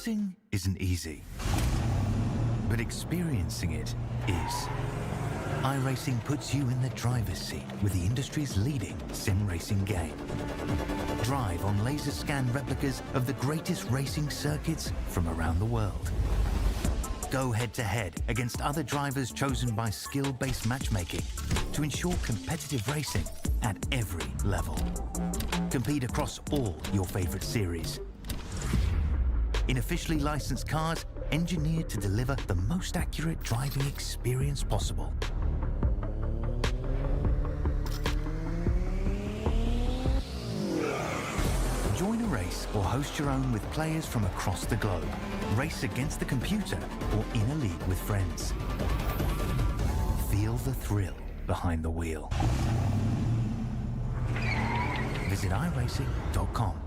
Racing isn't easy, but experiencing it is. iRacing puts you in the driver's seat with the industry's leading sim racing game. Drive on laser scan replicas of the greatest racing circuits from around the world. Go head-to-head against other drivers chosen by skill-based matchmaking to ensure competitive racing at every level. Compete across all your favorite series. In officially licensed cars, engineered to deliver the most accurate driving experience possible. Join a race or host your own with players from across the globe. Race against the computer or in a league with friends. Feel the thrill behind the wheel. Visit iRacing.com.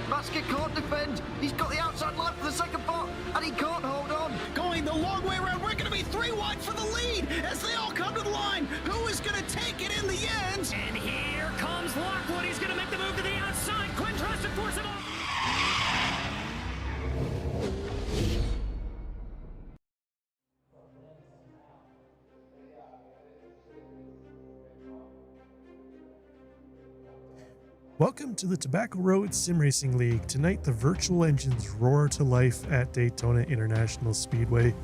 Nascar can't defend. He's got the outside line for the second part, and he can't hold on. Going the long way around. We're going to be 3 wide for the lead as they all come to the line. Who is going to take it in the end? And here comes Lockwood. He's going to make the move to the outside. Quinn tries to force him off. Welcome to the Tobacco Road Sim Racing League. Tonight, the virtual engines roar to life at Daytona International Speedway,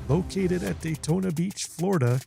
located at Daytona Beach, Florida.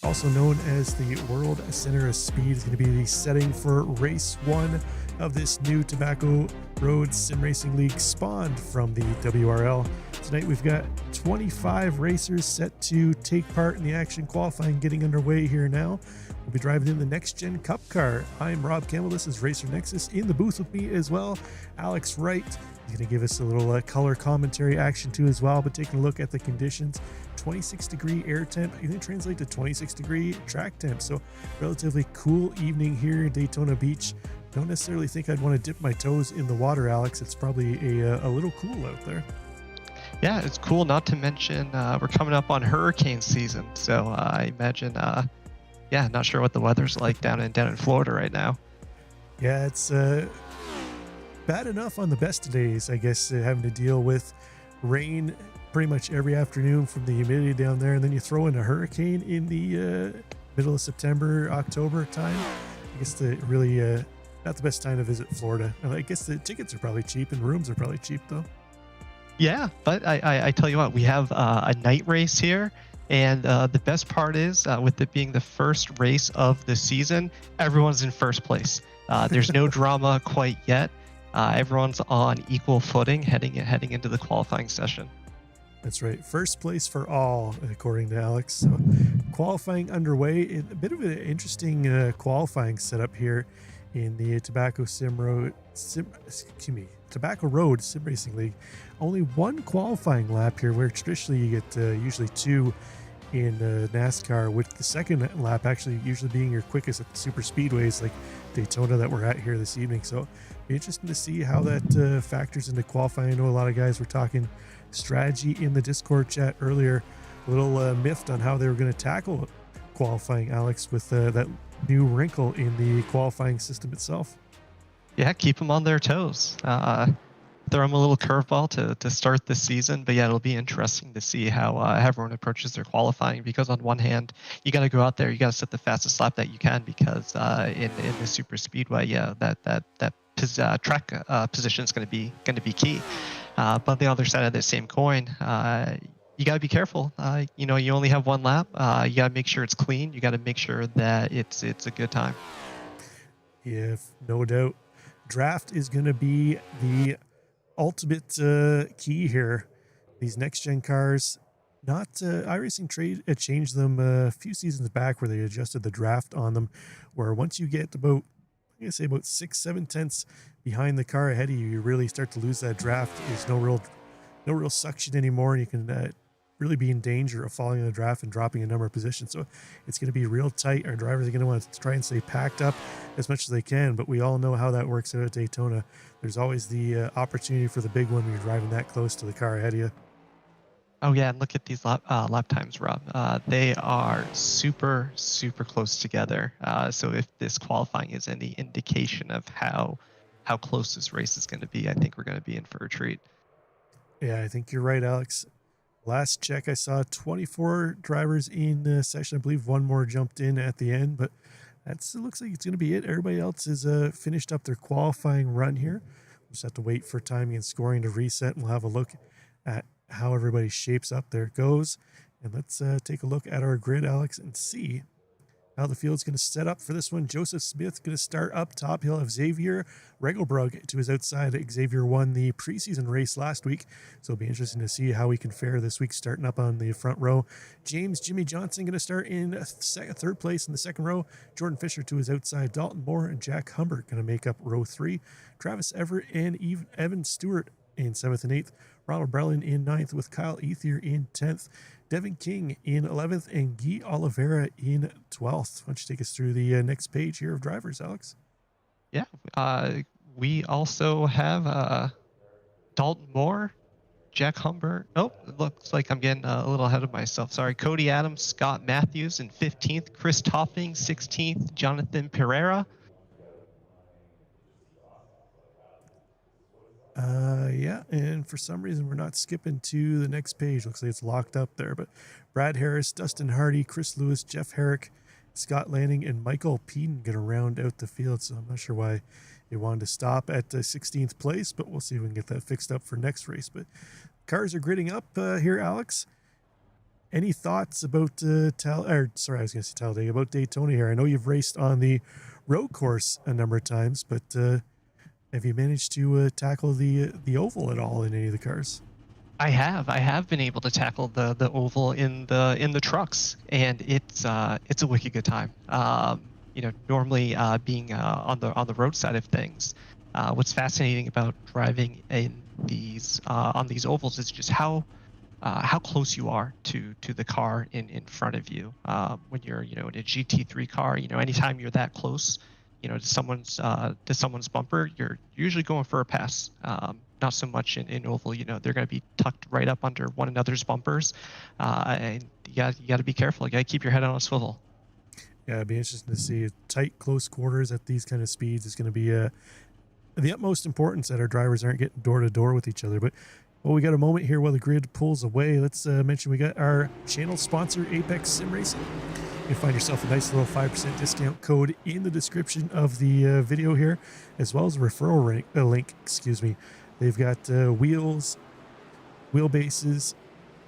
Also known as the World Center of Speed, is going to be the setting for race 1 of this new Tobacco Road Sim Racing League spawned from the WRL. Tonight, we've got 25 racers set to take part in the action. Qualifying getting underway here now. We'll be driving in the Next Gen Cup car. I'm Rob Campbell. This is Racer Nexus. In the booth with me as well, Alex Wright. He's going to give us a little color commentary action too as well, but taking a look at the conditions. 26-degree air temp. You can translate to 26-degree track temp. So relatively cool evening here in Daytona Beach. Don't necessarily think I'd want to dip my toes in the water, Alex. It's probably a little cool out there. Yeah, it's cool. Not to mention we're coming up on hurricane season. So I imagine... yeah, not sure what the weather's like down in Florida right now. Yeah, it's bad enough on the best of days, I guess, having to deal with rain pretty much every afternoon from the humidity down there, and then you throw in a hurricane in the middle of September, October time. I guess really not the best time to visit Florida. I guess the tickets are probably cheap and rooms are probably cheap though. Yeah, but I tell you what, we have a night race here. And the best part is, with it being the first race of the season, everyone's in first place. There's no drama quite yet. Everyone's on equal footing heading into the qualifying session. That's right. First place for all, according to Alex. So, qualifying underway. A bit of an interesting qualifying setup here in the Tobacco Road Sim Racing League. Only one qualifying lap here, where traditionally you get usually 2 in NASCAR, with the second lap actually usually being your quickest at the super speedways like Daytona that we're at here this evening. So be interesting to see how that factors into qualifying. I know a lot of guys were talking strategy in the Discord chat earlier, a little miffed on how they were going to tackle qualifying, Alex, with that new wrinkle in the qualifying system itself. Yeah, keep them on their toes. throw them a little curveball to start the season. But yeah, it'll be interesting to see how everyone approaches their qualifying, because on one hand, you got to go out there, you got to set the fastest lap that you can, because in the super speedway, yeah, that track position is going to be key. But on the other side of the same coin, you got to be careful. You know, you only have one lap. You got to make sure it's clean. You got to make sure that it's a good time. Yeah, no doubt. Draft is going to be the ultimate key here. These next gen cars, not iRacing changed them a few seasons back, where they adjusted the draft on them, where once you get about, I'm going to say about 6-7 tenths behind the car ahead of you, you really start to lose that draft. There's no real suction anymore, and you can really be in danger of falling in the draft and dropping a number of positions. So it's going to be real tight. Our drivers are going to want to try and stay packed up as much as they can, but we all know how that works out at Daytona. There's always the opportunity for the big one when you're driving that close to the car ahead of you. Oh yeah, and look at these lap times, Rob. They are super close together. So if this qualifying is any indication of how close this race is going to be, I think we're going to be in for a treat. Yeah, I think you're right, Alex. Last check, I saw 24 drivers in the session. I believe one more jumped in at the end, but it looks like it's going to be it. Everybody else is finished up their qualifying run here. We'll just have to wait for timing and scoring to reset, and we'll have a look at how everybody shapes up. There it goes. And let's take a look at our grid, Alex, and see how the field's going to set up for this one. Joseph Smith going to start up top. He'll have Xavier Regelbrug to his outside. Xavier won the preseason race last week, so it'll be interesting to see how he can fare this week, starting up on the front row. Jimmy Johnson going to start in third place in the second row. Jordan Fisher to his outside. Dalton Moore and Jack Humbert going to make up row 3. Travis Everett and Evan Stewart in 7th and 8th. Ronald Brelin in 9th, with Kyle Ethier in 10th. Devin King in 11th, and Guy Oliveira in 12th. Why don't you take us through the next page here of drivers, Alex? Yeah, we also have Dalton Moore, Jack Humbert. Oh, it looks like I'm getting a little ahead of myself. Sorry. Cody Adams, Scott Matthews in 15th, Chris Topping 16th, Jonathan Pereira. Yeah, and for some reason we're not skipping to the next page. Looks like it's locked up there, but Brad Harris, Dustin Hardy, Chris Lewis, Jeff Herrick, Scott Lanning, and Michael Peden going to round out the field. So I'm not sure why they wanted to stop at 16th place, but we'll see if we can get that fixed up for next race. But cars are gridding up here, Alex. Any thoughts about Talladega, about Daytona here? I know you've raced on the road course a number of times, but have you managed to tackle the oval at all in any of the cars? I have been able to tackle the oval in the trucks, and it's a wicked good time. You know, normally being on the road side of things, what's fascinating about driving in these on these ovals is just how close you are to the car in front of you. When you're, you know, in a GT3 car, you know, anytime you're that close, you know, to someone's bumper, you're usually going for a pass. Not so much in oval. You know, they're going to be tucked right up under one another's bumpers, and you got to be careful. You got to keep your head on a swivel. Yeah, it'd be interesting to see. Tight, close quarters at these kind of speeds is going to be the utmost importance that our drivers aren't getting door to door with each other. But well, we got a moment here while the grid pulls away. Let's mention we got our channel sponsor, Apex Sim Racing. You can find yourself a nice little 5% discount code in the description of the video here, as well as a referral link. They've got wheels, wheelbases,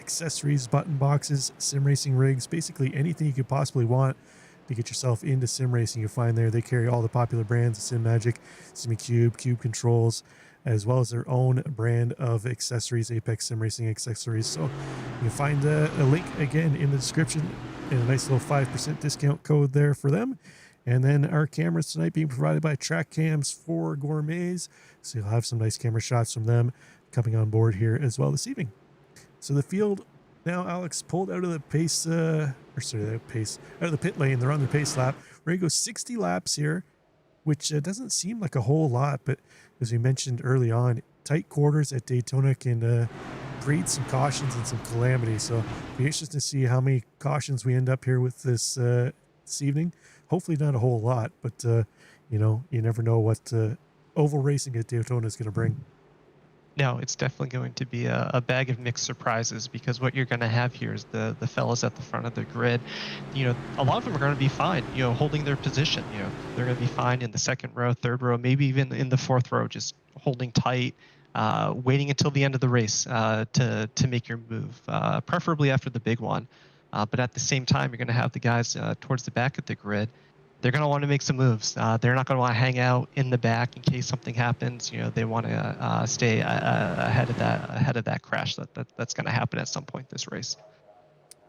accessories, button boxes, sim racing rigs, basically anything you could possibly want to get yourself into sim racing. You'll find there. They carry all the popular brands, Sim Magic, SimiCube, Cube Controls, as well as their own brand of accessories, Apex Sim Racing accessories. So you can find a link again in the description and a nice little 5% discount code there for them. And then our cameras tonight being provided by Track Cams for Gourmets. So you'll have some nice camera shots from them coming on board here as well this evening. So the field now, Alex, pulled out of the out of the pit lane. They're on their pace lap. We're going to go 60 laps here, which doesn't seem like a whole lot, but as we mentioned early on, tight quarters at Daytona can breed some cautions and some calamity. So it'll be interesting to see how many cautions we end up here with this evening. Hopefully not a whole lot, but you know, you never know what oval racing at Daytona is going to bring. No, it's definitely going to be a bag of mixed surprises, because what you're going to have here is the fellas at the front of the grid. A lot of them are going to be fine, holding their position. They're going to be fine in the second row, third row, maybe even in the fourth row, just holding tight, waiting until the end of the race to make your move, preferably after the big one. But at the same time, you're going to have the guys towards the back of the grid. They're going to want to make some moves. They're not going to want to hang out in the back in case something happens. They want to stay ahead of that crash that's going to happen at some point this race.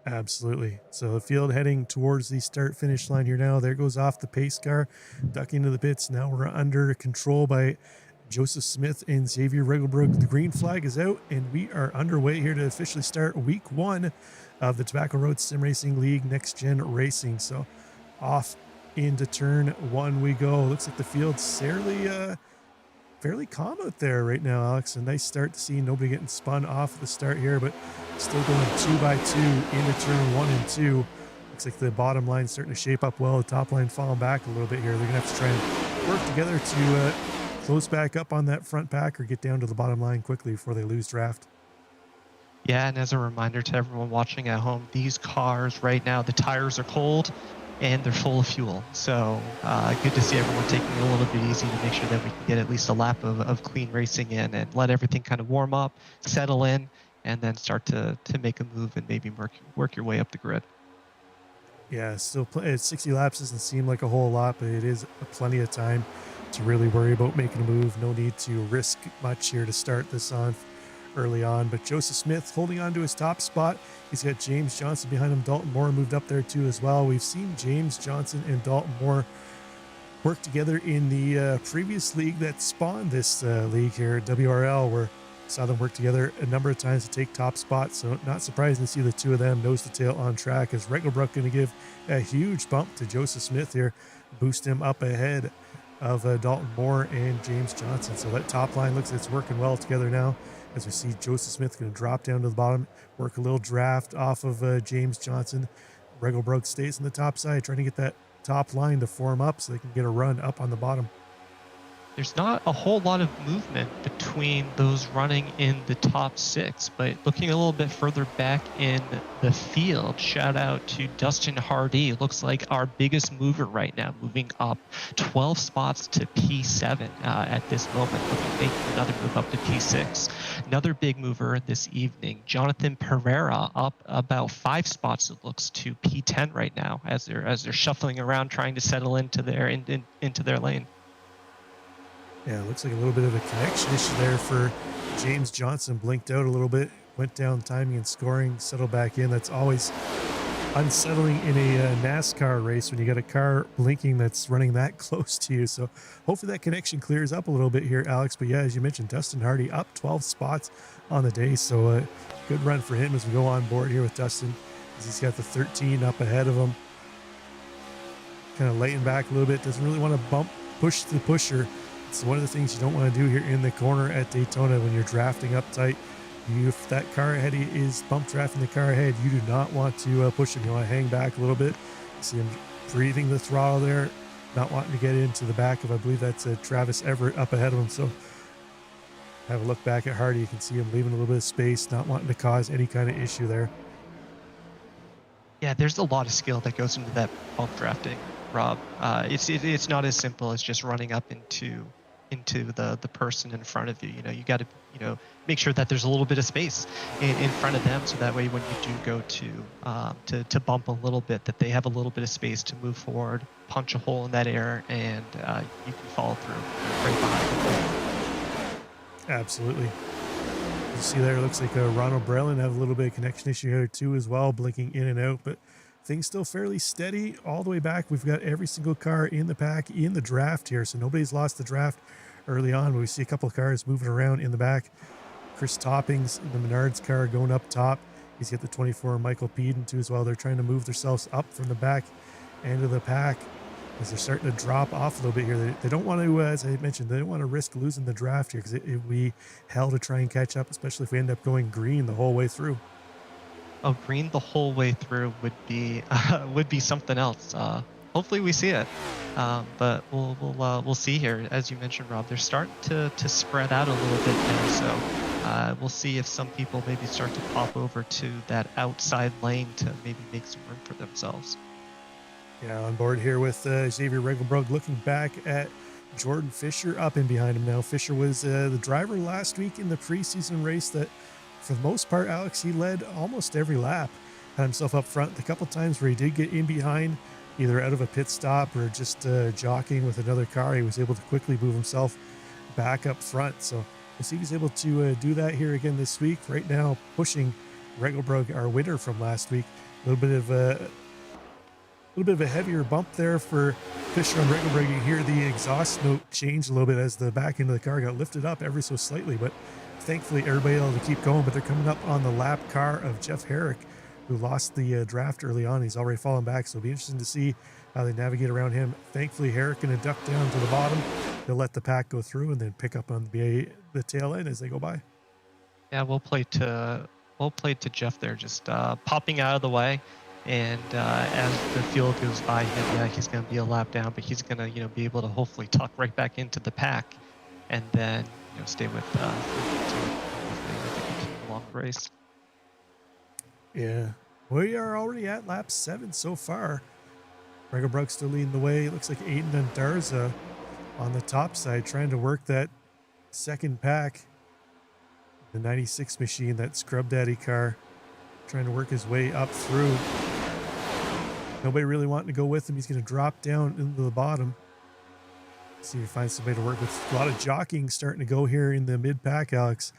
Absolutely. So the field heading towards the start finish line here now. There goes off the pace car, ducking into the pits. Now we're under control by Joseph Smith and Xavier Regelbrook. The green flag is out, and we are underway here to officially start week 1 of the Tobacco Road Sim Racing League Next Gen Racing. So off into turn 1 we go. Looks like the field's fairly calm out there right now, Alex. A nice start to see nobody getting spun off at the start here, but still going 2 by 2 into turn 1 and 2. Looks like the bottom line starting to shape up well. The top line falling back a little bit here. They're gonna have to try and work together to close back up on that front pack or get down to the bottom line quickly before they lose draft. Yeah, and as a reminder to everyone watching at home, these cars right now, the tires are cold and they're full of fuel. So good to see everyone taking it a little bit easy to make sure that we can get at least a lap of clean racing in and let everything kind of warm up, settle in, and then start to make a move and maybe work your way up the grid. Yeah, still 60 laps doesn't seem like a whole lot, but it is plenty of time to really worry about making a move. No need to risk much here to start this on early on. But Joseph Smith holding on to his top spot. He's got James Johnson behind him. Dalton Moore moved up there too as well. We've seen James Johnson and Dalton Moore work together in the previous league that spawned this league here, WRL, where saw them work together a number of times to take top spots. So not surprising to see the two of them nose to tail on track, as Regelbrook going to give a huge bump to Joseph Smith here, boost him up ahead of Dalton Moore and James Johnson. So that top line looks like it's working well together now, as we see Joseph Smith going to drop down to the bottom, work a little draft off of James Johnson. Regelbrook stays on the top side, trying to get that top line to form up so they can get a run up on the bottom. There's not a whole lot of movement between those running in the top 6, but looking a little bit further back in the field, shout out to Dustin Hardy. Looks like our biggest mover right now, moving up 12 spots to P7 at this moment, looking to make another move up to P6. Another big mover this evening, Jonathan Pereira, up about 5 spots, it looks, to P10 right now, as they're shuffling around trying to settle into their lane. Yeah, it looks like a little bit of a connection issue there for James Johnson. Blinked out a little bit, went down timing and scoring, settled back in. That's always unsettling in a NASCAR race when you got a car blinking that's running that close to you. So hopefully that connection clears up a little bit here, Alex. But yeah, as you mentioned, Dustin Hardy up 12 spots on the day. So good run for him as we go on board here with Dustin, as he's got the 13 up ahead of him. Kind of laying back a little bit, doesn't really want to push the pusher. It's one of the things you don't want to do here in the corner at Daytona when you're drafting up tight. If that car ahead is bump drafting the car ahead, you do not want to push him. You want to hang back a little bit. See him breathing the throttle there, not wanting to get into the back of, I believe that's Travis Everett up ahead of him. So have a look back at Hardy. You can see him leaving a little bit of space, not wanting to cause any kind of issue there. Yeah, there's a lot of skill that goes into that bump drafting, Rob. It's not as simple as just running up into the person in front of you. You got to make sure that there's a little bit of space in front of them, so that way when you do go to bump a little bit, that they have a little bit of space to move forward, punch a hole in that air, and you can follow through right behind them. Absolutely. You see there, it looks like Ronald Brelin have a little bit of connection issue here too as well, blinking in and out, but things still fairly steady all the way back. We've got every single car in the pack in the draft here, so nobody's lost the draft early on, but we see a couple of cars moving around in the back. Chris Toppings in the Menards car going up top. He's got the 24 Michael Peden too as well. They're trying to move themselves up from the back end of the pack as they're starting to drop off a little bit here. They don't want to, as I mentioned, they don't want to risk losing the draft here, because it would be hell to try and catch up, especially if we end up going green the whole way through. Oh, green the whole way through would be something else. hopefully we see it. But we'll see here. As you mentioned, Rob, they're starting to spread out a little bit now. So we'll see if some people maybe start to pop over to that outside lane to maybe make some room for themselves. Yeah, on board here with Xavier Regelbrug, looking back at Jordan Fisher up in behind him now. Fisher was the driver last week in the preseason race that, for the most part, Alex, he led almost every lap. Had himself up front. The couple times where he did get in behind, either out of a pit stop or just jockeying with another car, he was able to quickly move himself back up front. So we'll see if he's able to do that here again this week. Right now, pushing Regelbrug, our winner from last week. A little bit of a heavier bump there for Fisher on Regelbrug. You hear the exhaust note change a little bit as the back end of the car got lifted up ever so slightly, but thankfully everybody able to keep going. But they're coming up on the lap car of Jeff Herrick, who lost the draft early on. He's already fallen back, so it'll be interesting to see how they navigate around him. Thankfully, Herrick going to duck down to the bottom. They'll let the pack go through and then pick up on the tail end as they go by. Yeah, we'll play to Jeff there, just popping out of the way. And as the field goes by him, yeah, he's going to be a lap down, but he's going to, be able to hopefully tuck right back into the pack, and then, stay with the long race. Yeah, we are already at lap 7 so far. Regelbrug still leading the way. It looks like Aiden and Darza on the top side trying to work that second pack. The 96 machine, that Scrub Daddy car, trying to work his way up through. Nobody really wanting to go with him. He's going to drop down into the bottom. See if he finds somebody to work with. A lot of jockeying starting to go here in the mid-pack, Alex.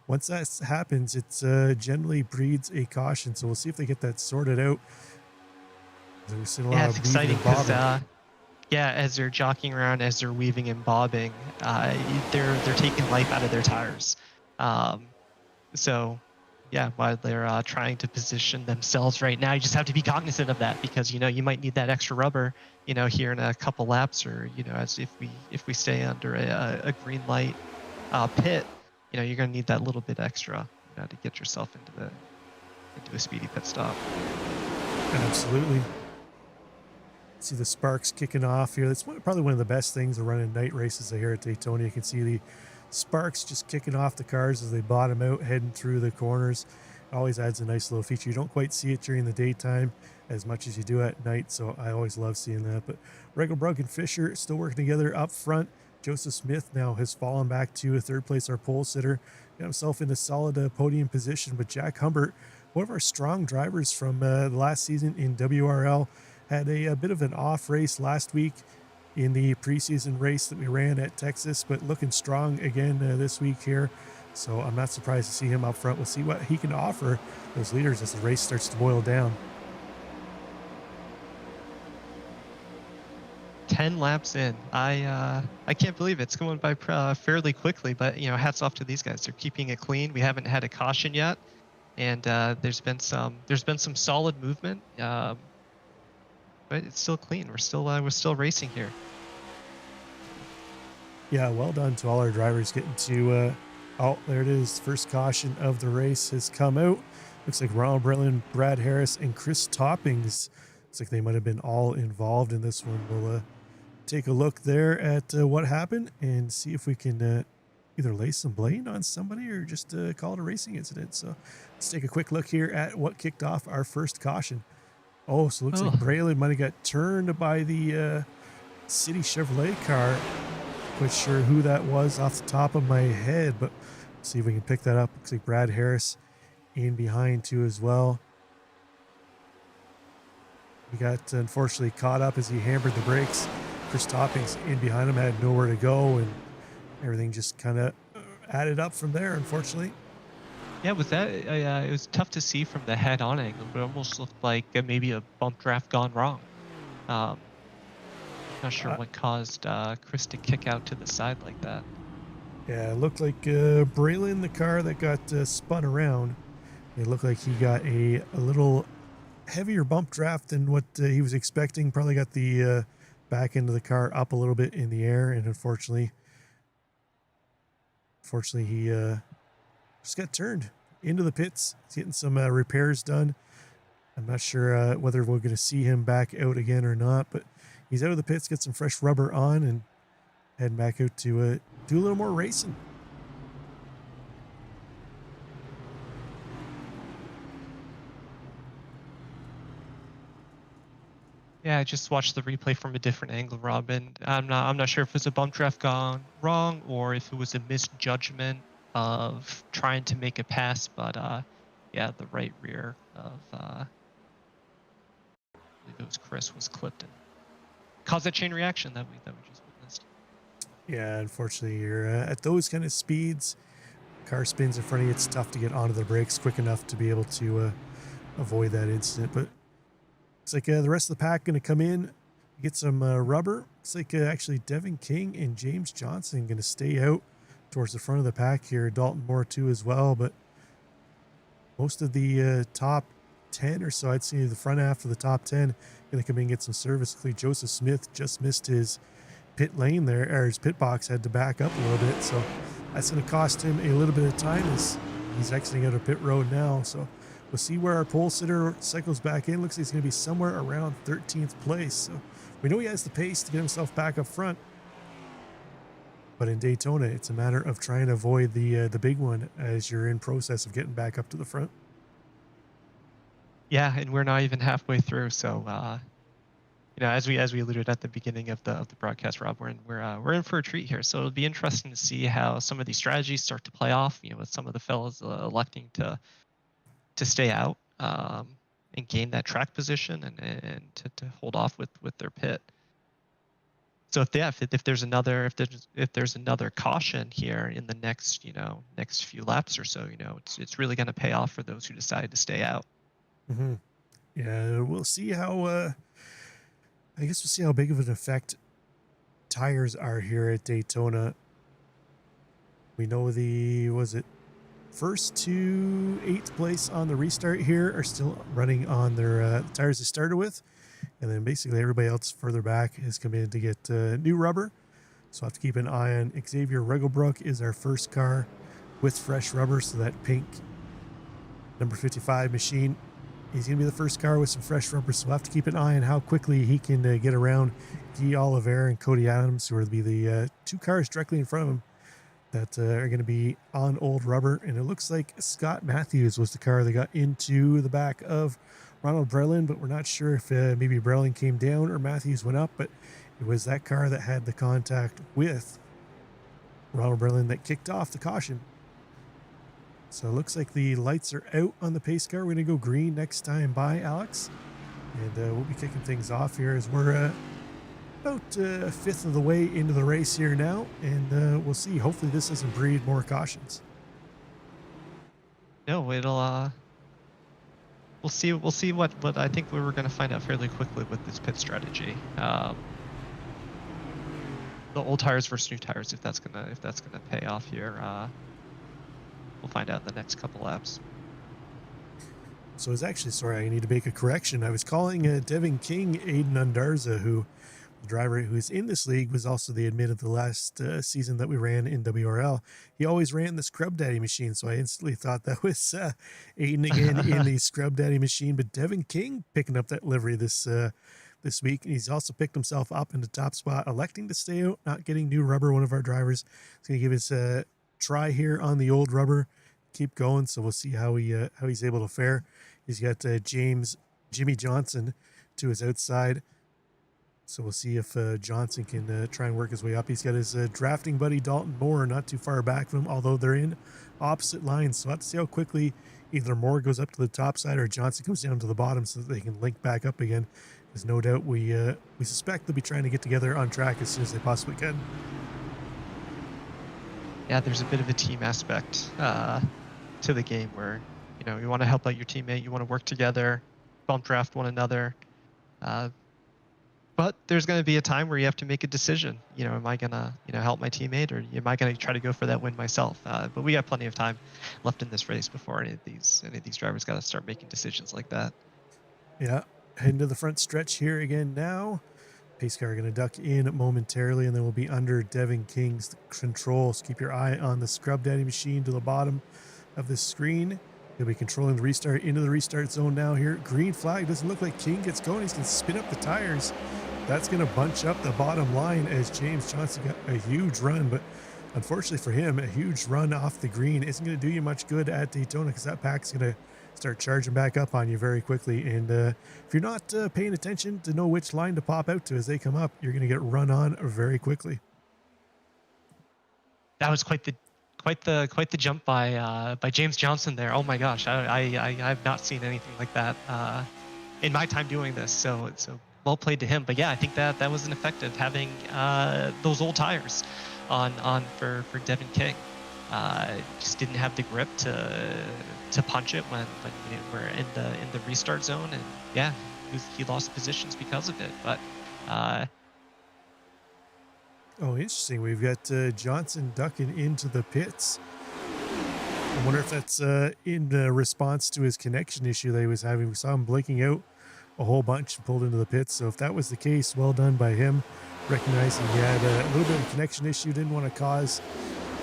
Once that happens, it's generally breeds a caution. So we'll see if they get that sorted out. We've seen a lot of it's exciting because, yeah, as they're jockeying around, as they're weaving and bobbing, they're taking life out of their tires. So, yeah, while they're trying to position themselves right now, you just have to be cognizant of that because, you might need that extra rubber, here in a couple laps, or, as if we stay under a green light pit, you're going to need that little bit extra, to get yourself into a speedy pit stop. Absolutely. See the sparks kicking off here. That's probably one of the best things of running night races here at Daytona. You can see the sparks just kicking off the cars as they bottom out, heading through the corners. It always adds a nice little feature. You don't quite see it during the daytime as much as you do at night, so I always love seeing that. But Regelbrug and Fisher still working together up front. Joseph Smith now has fallen back to a third place, our pole sitter. Got himself in a solid podium position, but Jack Humbert, one of our strong drivers from the last season in WRL, had a bit of an off race last week in the preseason race that we ran at Texas, but looking strong again this week here. So I'm not surprised to see him up front. We'll see what he can offer those leaders as the race starts to boil down. 10 laps in. I can't believe it. It's going by fairly quickly, but hats off to these guys. They're keeping it clean. We haven't had a caution yet, and there's been some solid movement. But it's still clean. We're still racing here. Yeah, well done to all our drivers getting to. Oh, there it is. First caution of the race has come out. Looks like Ronald Brillen, Brad Harris, and Chris Toppings. Looks like they might have been all involved in this one. We'll take a look there at what happened and see if we can either lay some blame on somebody or just call it a racing incident. So let's take a quick look here at what kicked off our first caution. Oh, so it looks like Braylon might have got turned by the City Chevrolet car. Quite sure who that was off the top of my head, but let's see if we can pick that up. Looks like Brad Harris in behind too as well. He got unfortunately caught up as he hammered the brakes. Chris Toppings in behind him had nowhere to go, and everything just kind of added up from there, unfortunately. Yeah, with that, it was tough to see from the head-on angle, but it almost looked like maybe a bump draft gone wrong. Not sure what caused Chris to kick out to the side like that. Yeah, it looked like Braylon, the car that got spun around, it looked like he got a little heavier bump draft than what he was expecting. Probably got the back end of the car up a little bit in the air, and unfortunately he just got turned into the pits. He's getting some repairs done. I'm not sure whether we're going to see him back out again or not, but he's out of the pits, get some fresh rubber on, and head back out to do a little more racing. Yeah, I just watched the replay from a different angle, Robin. I'm not sure if it was a bump draft gone wrong or if it was a misjudgment of trying to make a pass, but yeah, the right rear of I believe it was Chris was clipped and caused that chain reaction that we just witnessed. Yeah, unfortunately, you're at those kind of speeds, car spins in front of you, it's tough to get onto the brakes quick enough to be able to avoid that incident. But looks like the rest of the pack going to come in, get some rubber. Looks like actually Devin King and James Johnson going to stay out towards the front of the pack here. Dalton Moore too as well, but most of the top 10 or so, I'd say the front half of the top 10 going to come in and get some service. Looks like Joseph Smith just missed his pit lane there, or his pit box, had to back up a little bit, so that's going to cost him a little bit of time as he's exiting out of pit road now. So we'll see where our pole sitter cycles back in. Looks like he's going to be somewhere around 13th place, so we know he has the pace to get himself back up front, but in Daytona it's a matter of trying to avoid the big one as you're in process of getting back up to the front. Yeah, and we're not even halfway through, so you know, as we alluded at the beginning of the broadcast, Rob, we're in for a treat here. So it'll be interesting to see how some of these strategies start to play off. You know, with some of the fellas electing to stay out and gain that track position and to hold off with their pit. So if there's another caution here in the next few laps or so, you know, it's really going to pay off for those who decide to stay out. Mm-hmm. Yeah, we'll see how. I guess we'll see how big of an effect tires are here at Daytona. We know first to 8th place on the restart here are still running on their tires they started with. And then basically everybody else further back has come in to get new rubber. So I'll have to keep an eye on Xavier Regelbrook is our first car with fresh rubber. So that pink number 55 machine, he's going to be the first car with some fresh rubber, so we'll have to keep an eye on how quickly he can get around Guy Oliver and Cody Adams, who will be the two cars directly in front of him that are going to be on old rubber. And it looks like Scott Matthews was the car that got into the back of Ronald Brelin, but we're not sure if maybe Brelin came down or Matthews went up, but it was that car that had the contact with Ronald Brelin that kicked off the caution. So it looks like the lights are out on the pace car. We're going to go green next time by, Alex. And we'll be kicking things off here as we're about a fifth of the way into the race here now. And we'll see. Hopefully this doesn't breed more cautions. No, it'll we'll see what I think we were going to find out fairly quickly with this pit strategy. The old tires versus new tires, if that's gonna pay off here. We'll find out in the next couple laps. So I was actually, sorry, I need to make a correction. I was calling Devin King Aiden Undarza, who the driver who's in this league was also the admit of the last season that we ran in WRL. He always ran the Scrub Daddy machine, so I instantly thought that was Aiden again in the Scrub Daddy machine. But Devin King picking up that livery this week, and he's also picked himself up in the top spot, electing to stay out, not getting new rubber. One of our drivers is going to give his try here on the old rubber, keep going, so we'll see how he's able to fare. He's got Jimmy Johnson to his outside, so we'll see if Johnson can try and work his way up. He's got his drafting buddy Dalton Moore not too far back from him, although they're in opposite lines, so we'll have to see how quickly either Moore goes up to the top side or Johnson comes down to the bottom so that they can link back up again. There's no doubt we suspect they'll be trying to get together on track as soon as they possibly can. Yeah, there's a bit of a team aspect to the game where, you know, you want to help out your teammate, you want to work together, bump draft one another. But there's going to be a time where you have to make a decision. You know, am I going to, help my teammate, or am I going to try to go for that win myself? But we got plenty of time left in this race before any of these drivers got to start making decisions like that. Yeah, heading to the front stretch here again now. Pace car going to duck in momentarily, and then we'll be under Devin King's control. So keep your eye on the Scrub Daddy machine to the bottom of the screen. He'll be controlling the restart into the restart zone now here. Green flag. Doesn't look like King gets going. He's going to spin up the tires. That's going to bunch up the bottom line as James Johnson got a huge run. But unfortunately for him, a huge run off the green isn't going to do you much good at Daytona, because that pack's going to start charging back up on you very quickly. And if you're not paying attention to know which line to pop out to as they come up, you're going to get run on very quickly. That was quite the jump by James Johnson there. Oh my gosh, I've not seen anything like that in my time doing this. So well played to him. But yeah, I think that was ineffective, having those old tires on for Devin King. Just didn't have the grip to punch it when we were in the restart zone, and yeah, he lost positions because of it. But oh, interesting. We've got Johnson ducking into the pits. I wonder if that's in response to his connection issue that he was having. We saw him blinking out a whole bunch and pulled into the pits. So if that was the case, well done by him, recognizing he had a little bit of a connection issue, didn't want to cause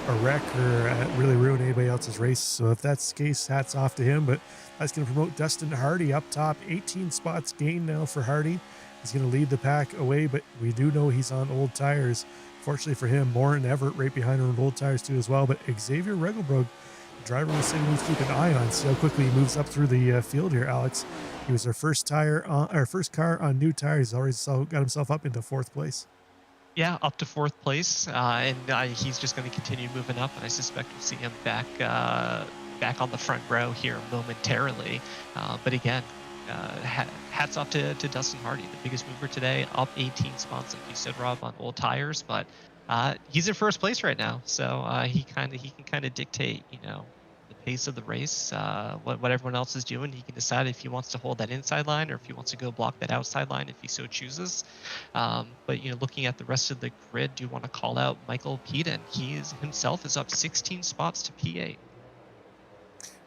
a wreck or really ruin anybody else's race. So if that's the case, hats off to him. But that's going to promote Dustin Hardy up top. 18 spots gained now for Hardy. He's going to lead the pack away, but we do know he's on old tires. Fortunately for him, Morin Everett right behind him on old tires too as well. But Xavier Regelbrug, the driver we said we need to keep an eye on. See how quickly he moves up through the field here, Alex. He was our first car on new tires. He's already got himself up into 4th place. yeah, up to 4th place, and he's just going to continue moving up. And I suspect we'll see him back on the front row here momentarily. But again, hats off to Dustin Hardy, the biggest mover today, up 18 spots, like you said, Rob, on old tires. But he's in 1st place right now, so he can kind of dictate, the pace of the race, what everyone else is doing. He can decide if he wants to hold that inside line or if he wants to go block that outside line if he so chooses. But looking at the rest of the grid, do you want to call out Michael Peden? He himself is up 16 spots to P8.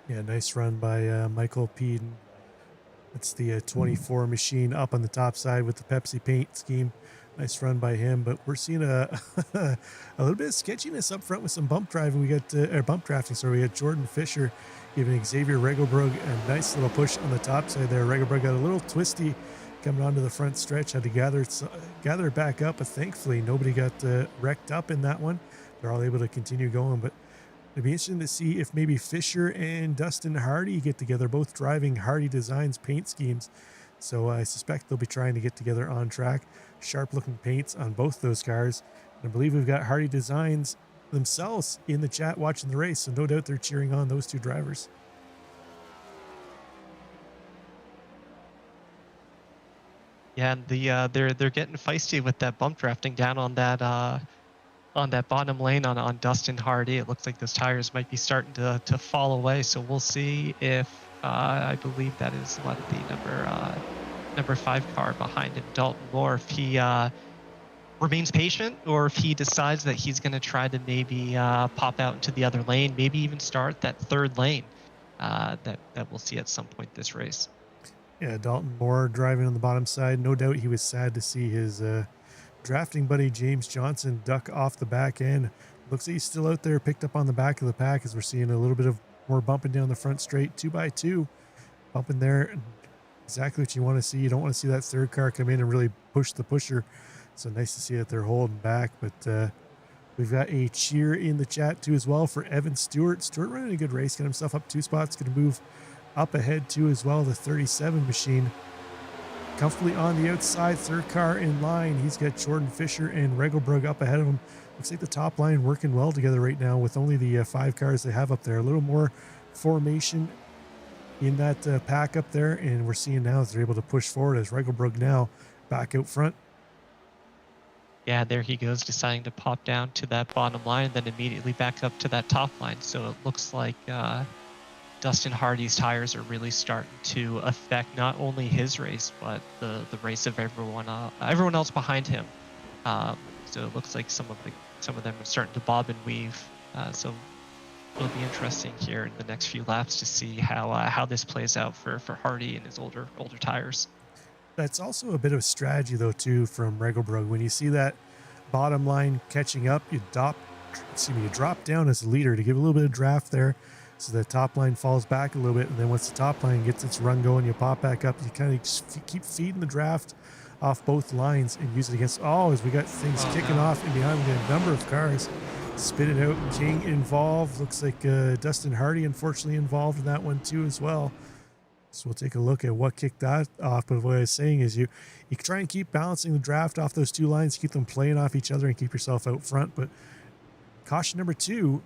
Yeah, nice run by Michael Peden. That's the 24 machine up on the top side with the Pepsi paint scheme. Nice run by him, but we're seeing a little bit of sketchiness up front with some bump driving. We got bump drafting. So we got Jordan Fisher giving Xavier Regelbrug a nice little push on the top side there. Regelbrug got a little twisty coming onto the front stretch, had to gather it back up, but thankfully nobody got wrecked up in that one. They're all able to continue going, but it'd be interesting to see if maybe Fisher and Dustin Hardy get together, both driving Hardy Designs paint schemes. So I suspect they'll be trying to get together on track. Sharp looking paints on both those cars. And I believe we've got Hardy Designs themselves in the chat watching the race. So no doubt they're cheering on those two drivers. Yeah, and they're getting feisty with that bump drafting down on that bottom lane on Dustin Hardy. It looks like those tires might be starting to fall away. So we'll see if I believe that is the number 5 car behind him, Dalton Moore, if he remains patient or if he decides that he's going to try to maybe pop out into the other lane, maybe even start that 3rd lane that we'll see at some point this race. Yeah, Dalton Moore driving on the bottom side. No doubt he was sad to see his drafting buddy James Johnson duck off the back end. Looks like he's still out there, picked up on the back of the pack, as we're seeing a little bit of more bumping down the front straight, 2x2 bumping there. Exactly what you want to see. You don't want to see that 3rd car come in and really push the pusher. So nice to see that they're holding back. But we've got a cheer in the chat too as well for Evan Stewart. Stewart running a good race, got himself up 2 spots, going to move up ahead too as well. The 37 machine comfortably on the outside, 3rd car in line. He's got Jordan Fisher and Regelbrug up ahead of him. Looks like the top line working well together right now with only the 5 cars they have up there. A little more formation in that pack up there, and we're seeing now that they're able to push forward as Regelbrug now back out front. Yeah, there he goes, deciding to pop down to that bottom line, then immediately back up to that top line. So it looks like Dustin Hardy's tires are really starting to affect not only his race, but the race of everyone else behind him. So it looks like some of them are starting to bob and weave. So it'll be interesting here in the next few laps to see how this plays out for Hardy and his older tires. That's also a bit of a strategy though too from Regelbrug. When you see that bottom line catching up, you drop down as a leader to give a little bit of draft there. So the top line falls back a little bit, and then once the top line gets its run going, you pop back up. You kind of just keep feeding the draft off both lines and use it against. Oh, as we got things kicking off and behind, we got a number of cars spitting out. King involved. Looks like Dustin Hardy unfortunately involved in that one too as well. So we'll take a look at what kicked that off. But what I was saying is you try and keep balancing the draft off those two lines, keep them playing off each other and keep yourself out front. But caution number 2,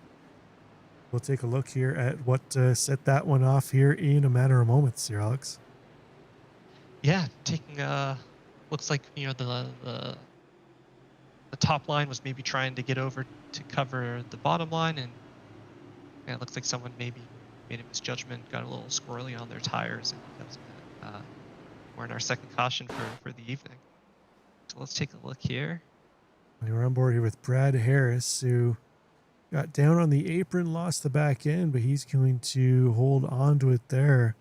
we'll take a look here at what set that one off here in a matter of moments here, Alex. Yeah, taking looks like, you know, the top line was maybe trying to get over to cover the bottom line, and yeah, it looks like someone maybe made a misjudgment, got a little squirrely on their tires, and because of that, we're in our second caution for the evening. So let's take a look here. We're on board here with Brad Harris, who got down on the apron, lost the back end, but he's going to hold on to it there.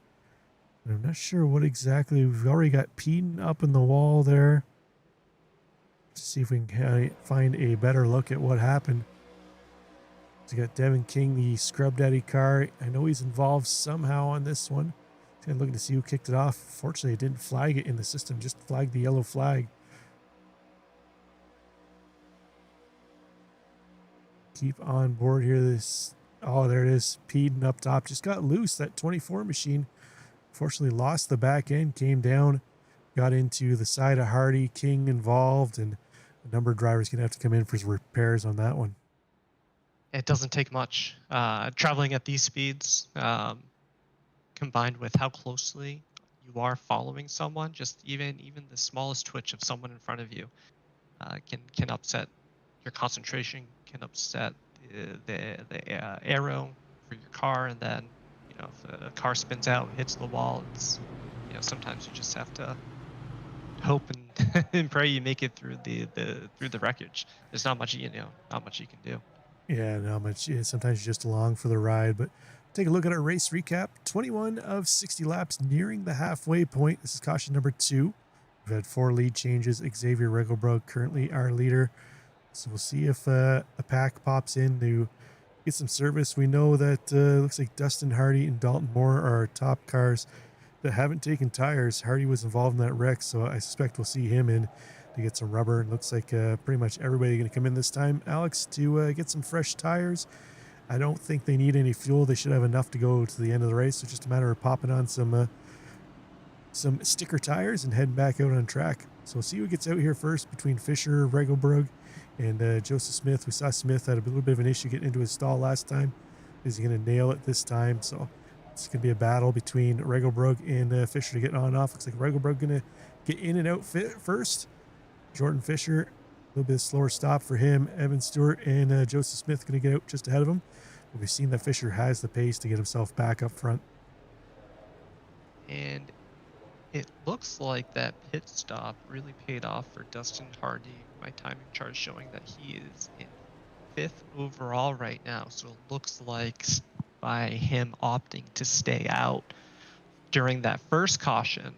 And I'm not sure what exactly. We've already got Peden up in the wall there. Let's see if we can find a better look at what happened. So you got Devin King, the Scrub Daddy car. I know he's involved somehow on this one. Kind of looking to see who kicked it off. Fortunately, it didn't flag it in the system, just flagged the yellow flag. Keep on board here. Oh, there it is. Peden up top. Just got loose. That 24 machine fortunately lost the back end, came down, got into the side of Hardy. King involved, and a number of drivers going to have to come in for repairs on that one. It doesn't take much. Traveling at these speeds, combined with how closely you are following someone, just even the smallest twitch of someone in front of you can upset your concentration, can upset the aero for your car, and then, you know, if a car spins out and hits the wall, it's, you know, sometimes you just have to hope and, and pray you make it through the wreckage. There's not much you can do. Yeah, not much. Yeah, sometimes you're just along for the ride. But take a look at our race recap. 21 of 60 laps, nearing the halfway point. This is caution number 2. We've had 4 lead changes. Xavier Regelbrug currently our leader. So we'll see if a pack pops in to get some service. We know that looks like Dustin Hardy and Dalton Moore are our top cars that haven't taken tires. Hardy was involved in that wreck, so I suspect we'll see him in to get some rubber. And looks like pretty much everybody going to come in this time, Alex, to get some fresh tires. I don't think they need any fuel. They should have enough to go to the end of the race. So just a matter of popping on some sticker tires and heading back out on track. So we'll see who gets out here first between Fisher, Regelbrug, and Joseph Smith. We saw Smith had a little bit of an issue getting into his stall last time. Is he going to nail it this time? So it's going to be a battle between Regelbrug and Fisher to get on and off. Looks like Regelbrug going to get in and out first. Jordan Fisher, a little bit slower stop for him. Evan Stewart and Joseph Smith going to get out just ahead of him. But we've seen that Fisher has the pace to get himself back up front. And it looks like that pit stop really paid off for Dustin Hardy. My timing chart showing that he is in 5th overall right now. So it looks like by him opting to stay out during that first caution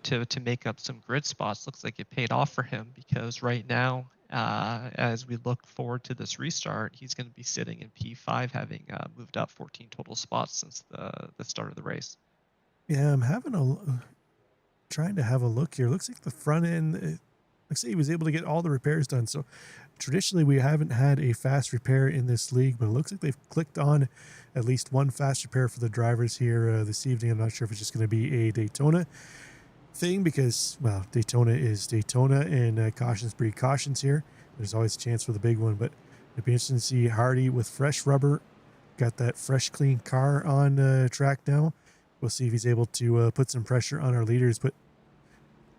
to make up some grid spots, looks like it paid off for him, because right now, as we look forward to this restart, he's going to be sitting in P5, having moved up 14 total spots since the start of the race. Yeah, I'm trying to have a look here. Looks like the front end, looks like he was able to get all the repairs done. So traditionally we haven't had a fast repair in this league, but it looks like they've clicked on at least one fast repair for the drivers here this evening. I'm not sure if it's just going to be a Daytona thing, because, well, Daytona is Daytona, and cautions breed cautions here. There's always a chance for the big one, but it'd be interesting to see Hardy with fresh rubber, got that fresh, clean car on track now. We'll see if he's able to put some pressure on our leaders. But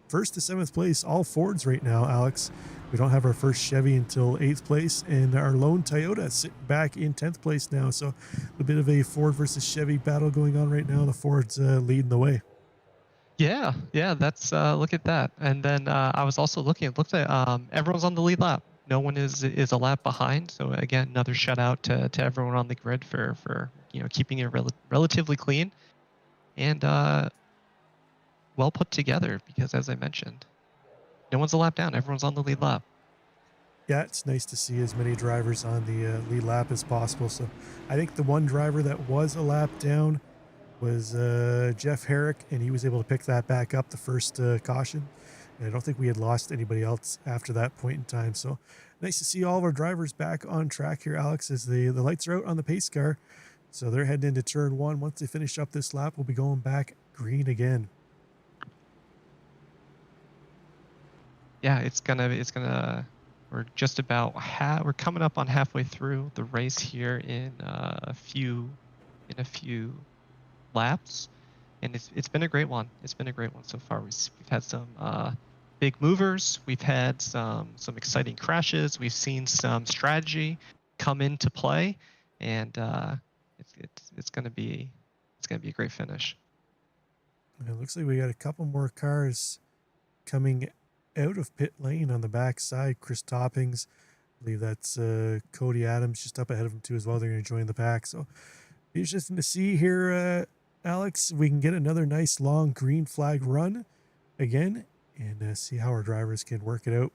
1st to 7th place, all Fords right now, Alex. We don't have our first Chevy until 8th place, and our lone Toyota sitting back in 10th place now. So a bit of a Ford versus Chevy battle going on right now. The Ford's leading the way. Yeah, that's look at that. And then I was also looking. It looks like everyone's on the lead lap. No one is a lap behind. So again, another shout out to everyone on the grid for keeping it relatively clean and well put together. Because as I mentioned, no one's a lap down. Everyone's on the lead lap. Yeah, it's nice to see as many drivers on the lead lap as possible. So I think the one driver that was a lap down was Jeff Herrick, and he was able to pick that back up the first caution. And I don't think we had lost anybody else after that point in time. So nice to see all of our drivers back on track here, Alex, as the lights are out on the pace car. So they're heading into turn one. Once they finish up this lap, we'll be going back green again. Yeah, we're just about we're coming up on halfway through the race here in a few laps, and it's been a great one. It's been a great one so far. We've had some big movers. We've had some exciting crashes. We've seen some strategy come into play, and it's gonna be a great finish. And it looks like we got a couple more cars coming out of pit lane on the back side. Chris Toppings, I believe that's Cody Adams just up ahead of him too as well. They're going to join the pack. So be interesting to see here, Alex, if we can get another nice long green flag run again and see how our drivers can work it out.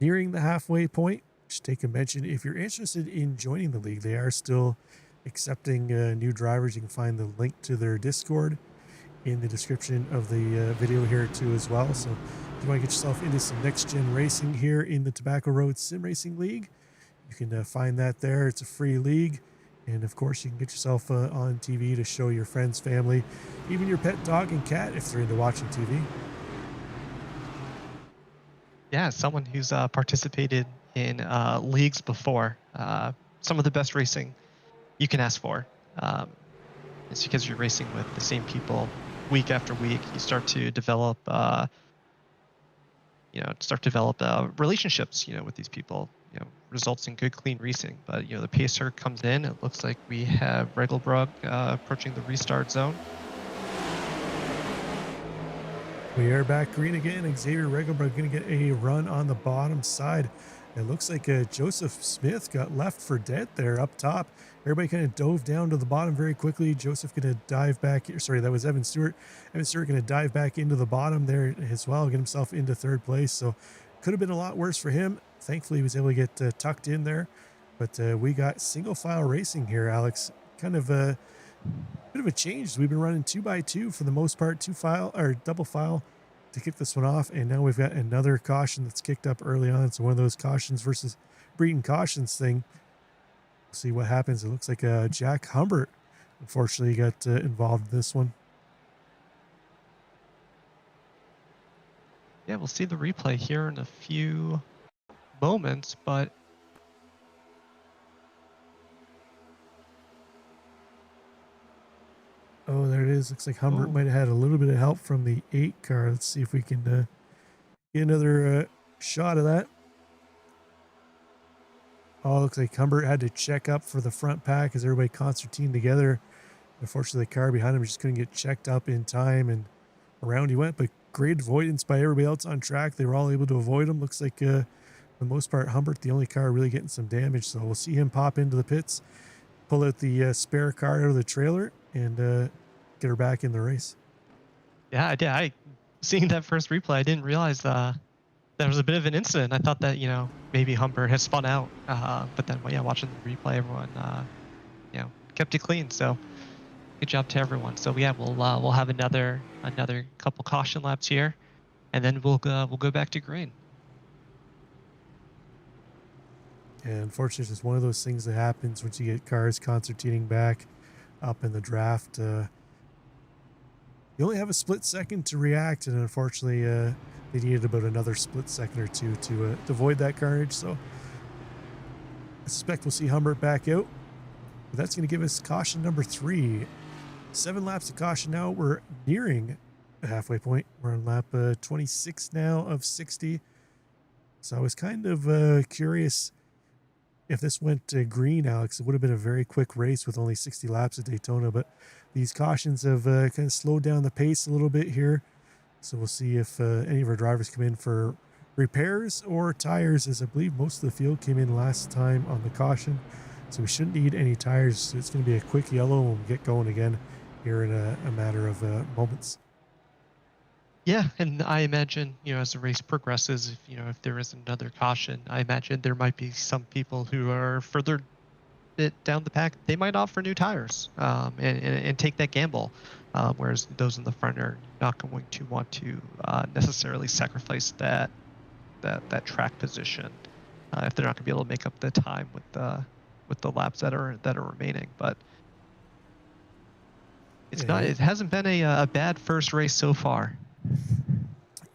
Nearing the halfway point, just take a mention. If you're interested in joining the league, they are still accepting new drivers. You can find the link to their Discord in the description of the video here too as well. So if you want to get yourself into some next gen racing here in the Tobacco Road Sim Racing League, you can find that there. It's a free league, and of course you can get yourself on TV to show your friends, family, even your pet dog and cat if they're into watching TV. Yeah, someone who's participated in leagues before, some of the best racing you can ask for. It's because you're racing with the same people week after week. You start to develop relationships, with these people, results in good, clean racing. But, the pacer comes in. It looks like we have Regelbrug approaching the restart zone. We are back green again. Xavier Regelbrug going to get a run on the bottom side. It looks like Joseph Smith got left for dead there up top. Everybody kind of dove down to the bottom very quickly. Joseph going to dive back. Sorry, that was Evan Stewart. Evan Stewart going to dive back into the bottom there as well, get himself into third place. So could have been a lot worse for him. Thankfully, he was able to get tucked in there. But we got single file racing here, Alex. Kind of a bit of a change. We've been running 2x2 for the most part, double file to kick this one off, and now we've got another caution that's kicked up early on. So one of those cautions versus breeding cautions thing. We'll see what happens. It looks like Jack Humbert unfortunately got involved in this one. Yeah, we'll see the replay here in a few moments, but oh, there it is. Looks like Humbert might have had a little bit of help from the 8 car. Let's see if we can get another shot of that. Oh, looks like Humbert had to check up for the front pack as everybody concertined together. Unfortunately, the car behind him just couldn't get checked up in time, and around he went. But great avoidance by everybody else on track. They were all able to avoid him. Looks like, for the most part, Humbert, the only car really getting some damage. So we'll see him pop into the pits, pull out the spare car out of the trailer, and get her back in the race. Yeah, I did. Seeing that first replay, I didn't realize there was a bit of an incident. I thought that, maybe Humbert had spun out. But then, watching the replay, everyone, kept it clean. So good job to everyone. So yeah, we'll have another couple caution laps here, and then we'll go back to green. And unfortunately, it's just one of those things that happens once you get cars concertinating back up in the draft. You only have a split second to react, and unfortunately, they needed about another split second or two to avoid that carnage. So I suspect we'll see Humbert back out. But that's going to give us caution number 3. 7 laps of caution now. We're nearing the halfway point. We're on lap 26 now of 60. So I was kind of curious if this went to green, Alex. It would have been a very quick race with only 60 laps at Daytona, but these cautions have kind of slowed down the pace a little bit here. So we'll see if any of our drivers come in for repairs or tires, as I believe most of the field came in last time on the caution. So we shouldn't need any tires. So it's going to be a quick yellow and we'll get going again here in a matter of moments. Yeah, and I imagine, as the race progresses, if there is another caution, I imagine there might be some people who are further bit down the pack. They might opt for new tires, and take that gamble, whereas those in the front are not going to want to necessarily sacrifice that track position if they're not going to be able to make up the time with the laps that are remaining. But it hasn't been a bad first race so far.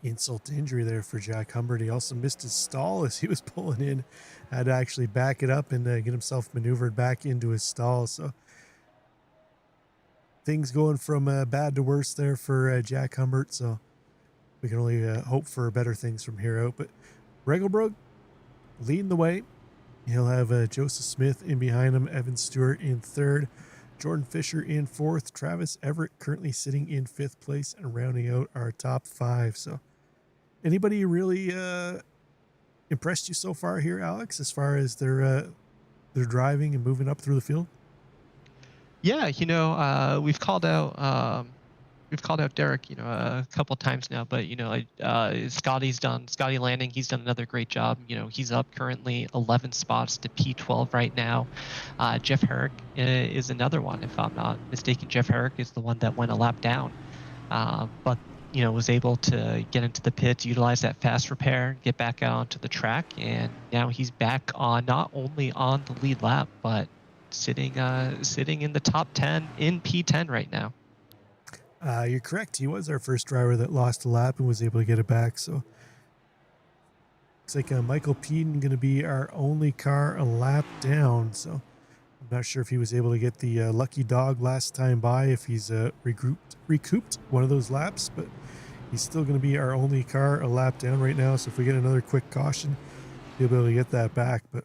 Insult to injury there for Jack Humbert. He also missed his stall as he was pulling in, had to actually back it up and get himself maneuvered back into his stall. So things going from bad to worse there for Jack Humbert. So we can only hope for better things from here out. But Regelbrug leading the way. He'll have Joseph Smith in behind him, Evan Stewart in third, Jordan Fisher in fourth, Travis Everett currently sitting in fifth place, and rounding out our top five. So anybody really impressed you so far here, Alex, as far as their driving and moving up through the field? Yeah, we've called out Derek, a couple times now, but Scotty Landing. He's done another great job. He's up currently 11 spots to P12 right now. Jeff Herrick is another one, if I'm not mistaken. Jeff Herrick is the one that went a lap down, but was able to get into the pits, utilize that fast repair, get back out onto the track, and now he's back on not only on the lead lap, but sitting in the top 10 in P10 right now. You're correct. He was our first driver that lost a lap and was able to get it back. So looks like Michael Peden going to be our only car a lap down. So I'm not sure if he was able to get the lucky dog last time by, if he's recouped one of those laps, but he's still going to be our only car a lap down right now. So if we get another quick caution, he'll be able to get that back. But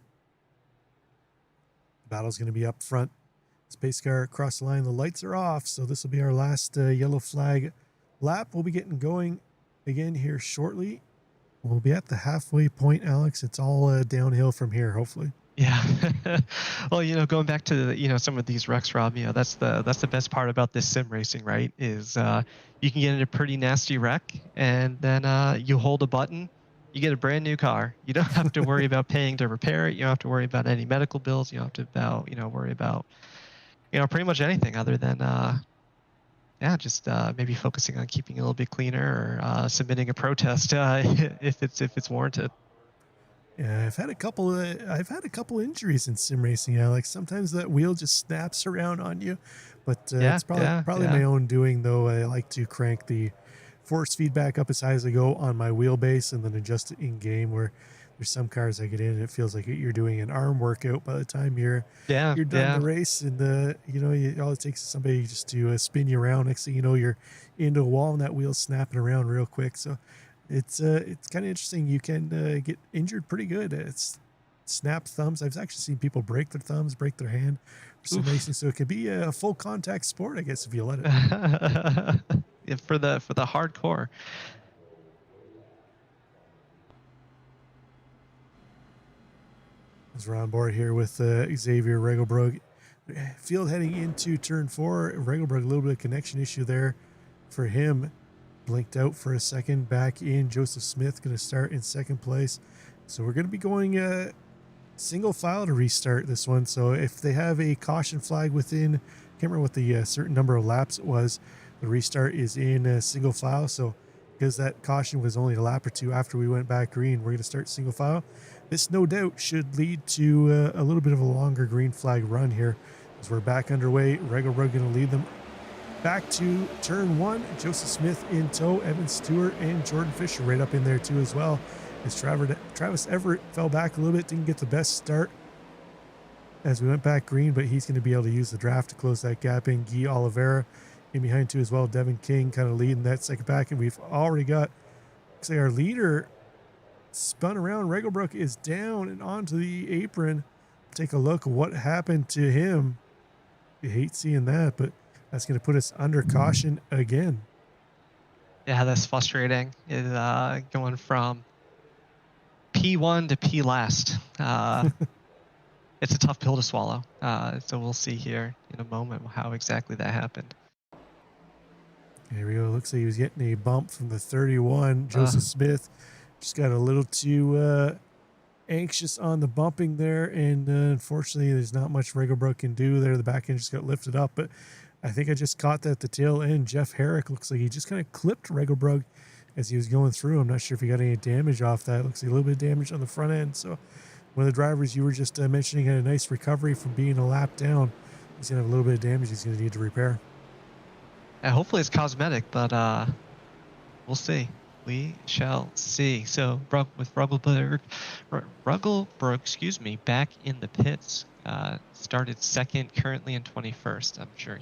the battle's going to be up front. Space car across the line. The lights are off, so this will be our last yellow flag lap. We'll be getting going again here shortly. We'll be at the halfway point, Alex. It's all downhill from here, hopefully. Yeah. Well, going back to some of these wrecks, Rob, that's the best part about this sim racing, right? Is you can get in a pretty nasty wreck, and then you hold a button, you get a brand new car. You don't have to worry about paying to repair it. You don't have to worry about any medical bills. You don't have to worry about pretty much anything other than just maybe focusing on keeping it a little bit cleaner, or submitting a protest if it's warranted. Yeah, I've had a couple injuries in sim racing, Alex. Sometimes that wheel just snaps around on you, but it's probably my own doing, though. I like to crank the force feedback up as high as I go on my wheelbase and then adjust it in game, where there's some cars I get in and it feels like you're doing an arm workout by the time you're done the race. And all it takes is somebody just to spin you around. Next thing you know, you're into a wall and that wheel's snapping around real quick. So it's kind of interesting. You can get injured pretty good. It's snap thumbs. I've actually seen people break their thumbs, break their hand for some racing. So it can be a full contact sport, I guess, if you let it. Yeah, for the hardcore. As we're on board here with Xavier Regelbrug. Field heading into turn 4. Regelbrug, a little bit of connection issue there for him. Blinked out for a second. Back in. Joseph Smith going to start in second place. So we're going to be going single file to restart this one. So if they have a caution flag within, I can't remember what the certain number of laps it was, the restart is in single file. So because that caution was only a lap or two after we went back green, we're going to start single file. This, no doubt, should lead to a little bit of a longer green flag run here as we're back underway. Regelbrug going to lead them back to turn 1. Joseph Smith in tow, Evan Stewart and Jordan Fisher right up in there too as well. As Travis Everett fell back a little bit, didn't get the best start as we went back green, but he's going to be able to use the draft to close that gap in. Guy Oliveira in behind too as well. Devin King kind of leading that second pack, and we've already got, looks like our leader spun around. Regelbrug is down and onto the apron. Take a look at what happened to him. You hate seeing that, but that's going to put us under caution again. Yeah, that's frustrating. Going from P1 to P last. It's a tough pill to swallow. So we'll see here in a moment how exactly that happened. There we go. Looks like he was getting a bump from the 31. Joseph Smith just got a little too anxious on the bumping there, and unfortunately there's not much Regelbrug can do there. The back end just got lifted up, but I think I just caught that at the tail end. Jeff Herrick looks like he just kind of clipped Regelbrug as he was going through. I'm not sure if he got any damage off that. Looks like a little bit of damage on the front end. So one of the drivers you were just mentioning had a nice recovery from being a lap down. He's going to have a little bit of damage he's going to need to repair. Yeah, hopefully it's cosmetic, but we'll see. We shall see. So with Ruggleberg, excuse me, back in the pits, started second, currently in 21st. I'm sure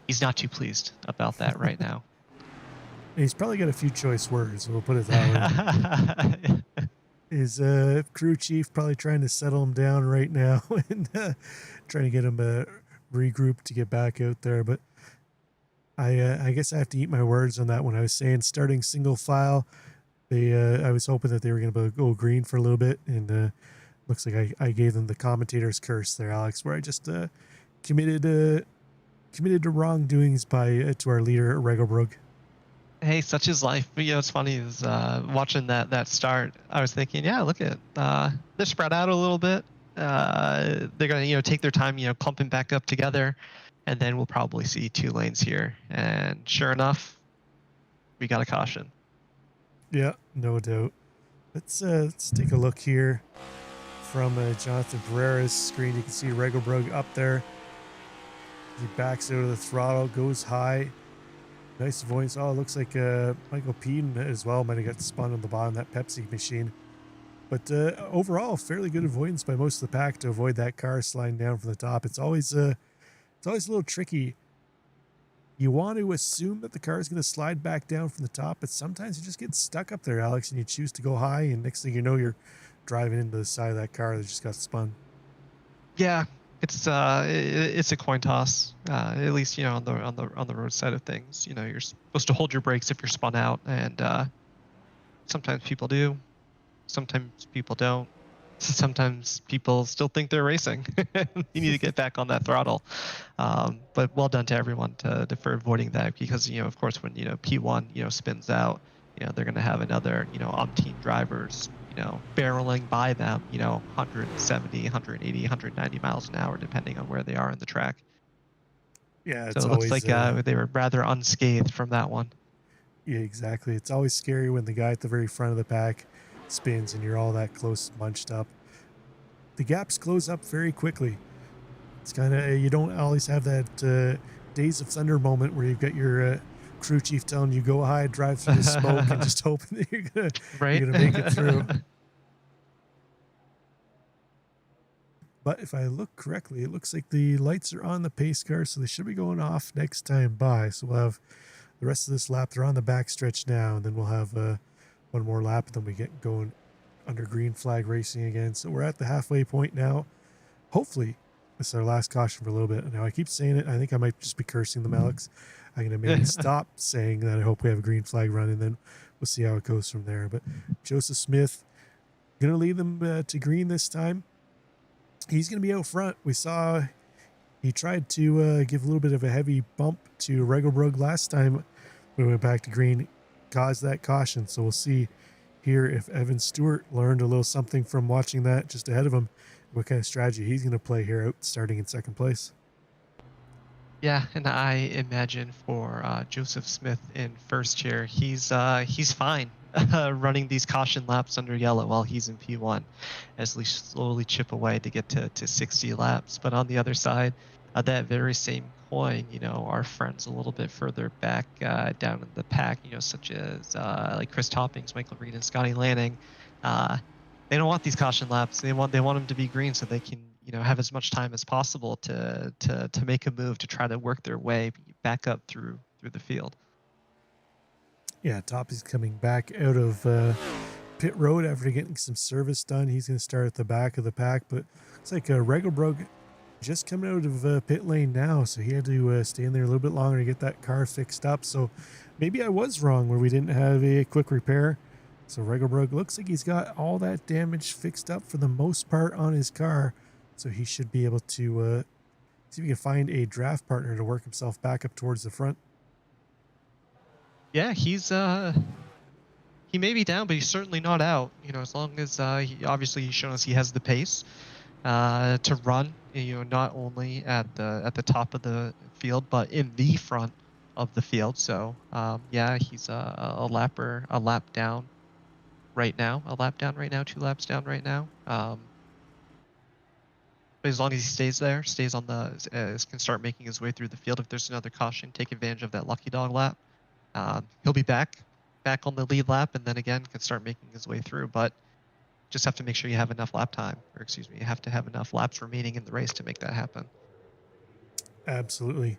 he's not too pleased about that right now. He's probably got a few choice words. We'll put it that way. His crew chief probably trying to settle him down right now and trying to get him regrouped to get back out there, but. I guess I have to eat my words on that one. I was saying starting single file. I was hoping that they were going to go green for a little bit, and looks like I gave them the commentator's curse there, Alex, where I just committed to wrongdoings to our leader Regelbrug. Hey, such is life. But, it's funny is watching that start. I was thinking, yeah, look at they're spread out a little bit. They're gonna take their time, clumping back up together. And then we'll probably see 2 lanes here. And sure enough, we got a caution. Yeah, no doubt. Let's take a look here from Jonathan Pereira's screen. You can see Regelbrug up there. He backs out of the throttle, goes high. Nice avoidance. Oh, it looks like Michael Peden as well might have got spun on the bottom of that Pepsi machine. But overall, fairly good avoidance by most of the pack to avoid that car sliding down from the top. It's always a little tricky. You want to assume that the car is going to slide back down from the top, but sometimes you just get stuck up there, Alex, and you choose to go high, and next thing you know, you're driving into the side of that car that just got spun. Yeah, it's a coin toss. At least on the road side of things, you're supposed to hold your brakes if you're spun out, and sometimes people do, sometimes people don't. Sometimes people still think they're racing. You need to get back on that throttle. But well done to everyone for avoiding that, because of course when P1 spins out, they're going to have another umpteen drivers barreling by them 170, 180, 190 miles an hour depending on where they are in the track. Yeah, so it looks like they were rather unscathed from that one. Yeah, exactly. It's always scary when the guy at the very front of the pack spins and you're all that close, bunched up. The gaps close up very quickly. It's kind of, you don't always have that Days of Thunder moment where you've got your crew chief telling you go high, drive through the smoke, and just hoping that you're gonna make it through. But if I look correctly, it looks like the lights are on the pace car, so they should be going off next time by. So we'll have the rest of this lap. They're on the back stretch now, and then we'll have one more lap, and then we get going under green flag racing again. So we're at the halfway point now. Hopefully this is our last caution for a little bit. Now I keep saying it. I think I might just be cursing them, Alex. I'm going to maybe stop saying that I hope we have a green flag run, and then we'll see how it goes from there. But Joseph Smith going to lead them to green this time. He's going to be out front. We saw he tried to give a little bit of a heavy bump to Regelbrug last time when we went back to green, caused that caution. So we'll see here if Evan Stewart learned a little something from watching that just ahead of him, what kind of strategy he's going to play here out starting in second place. Yeah, and I imagine for Joseph Smith in first here, he's fine running these caution laps under yellow while he's in P1 as we slowly chip away to get to 60 laps. But on the other side of that very same coin, our friends a little bit further back down in the pack, such as like Chris Toppings, Michael Reed, and Scotty Lanning, they don't want these caution laps. They want them to be green so they can have as much time as possible to make a move to try to work their way back up through the field. Yeah, Toppy's coming back out of pit road after getting some service done. He's going to start at the back of the pack, but it's like Regelbrug just coming out of pit lane now, so he had to stay in there a little bit longer to get that car fixed up. So maybe I was wrong where we didn't have a quick repair. So Regelbrug looks like he's got all that damage fixed up for the most part on his car, so he should be able to see if he can find a draft partner to work himself back up towards the front. Yeah, he may be down, but he's certainly not out. You know, as long as he's shown us he has the pace to run. You know, not only at the top of the field, but in the front of the field. So yeah, he's a lap down right now, 2 laps down right now. But as long as he stays there, stays on can start making his way through the field. If there's another caution, take advantage of that lucky dog lap. He'll be back on the lead lap, and then again can start making his way through. But just have to make sure you have enough lap time, or excuse me, you have to have enough laps remaining in the race to make that happen. Absolutely.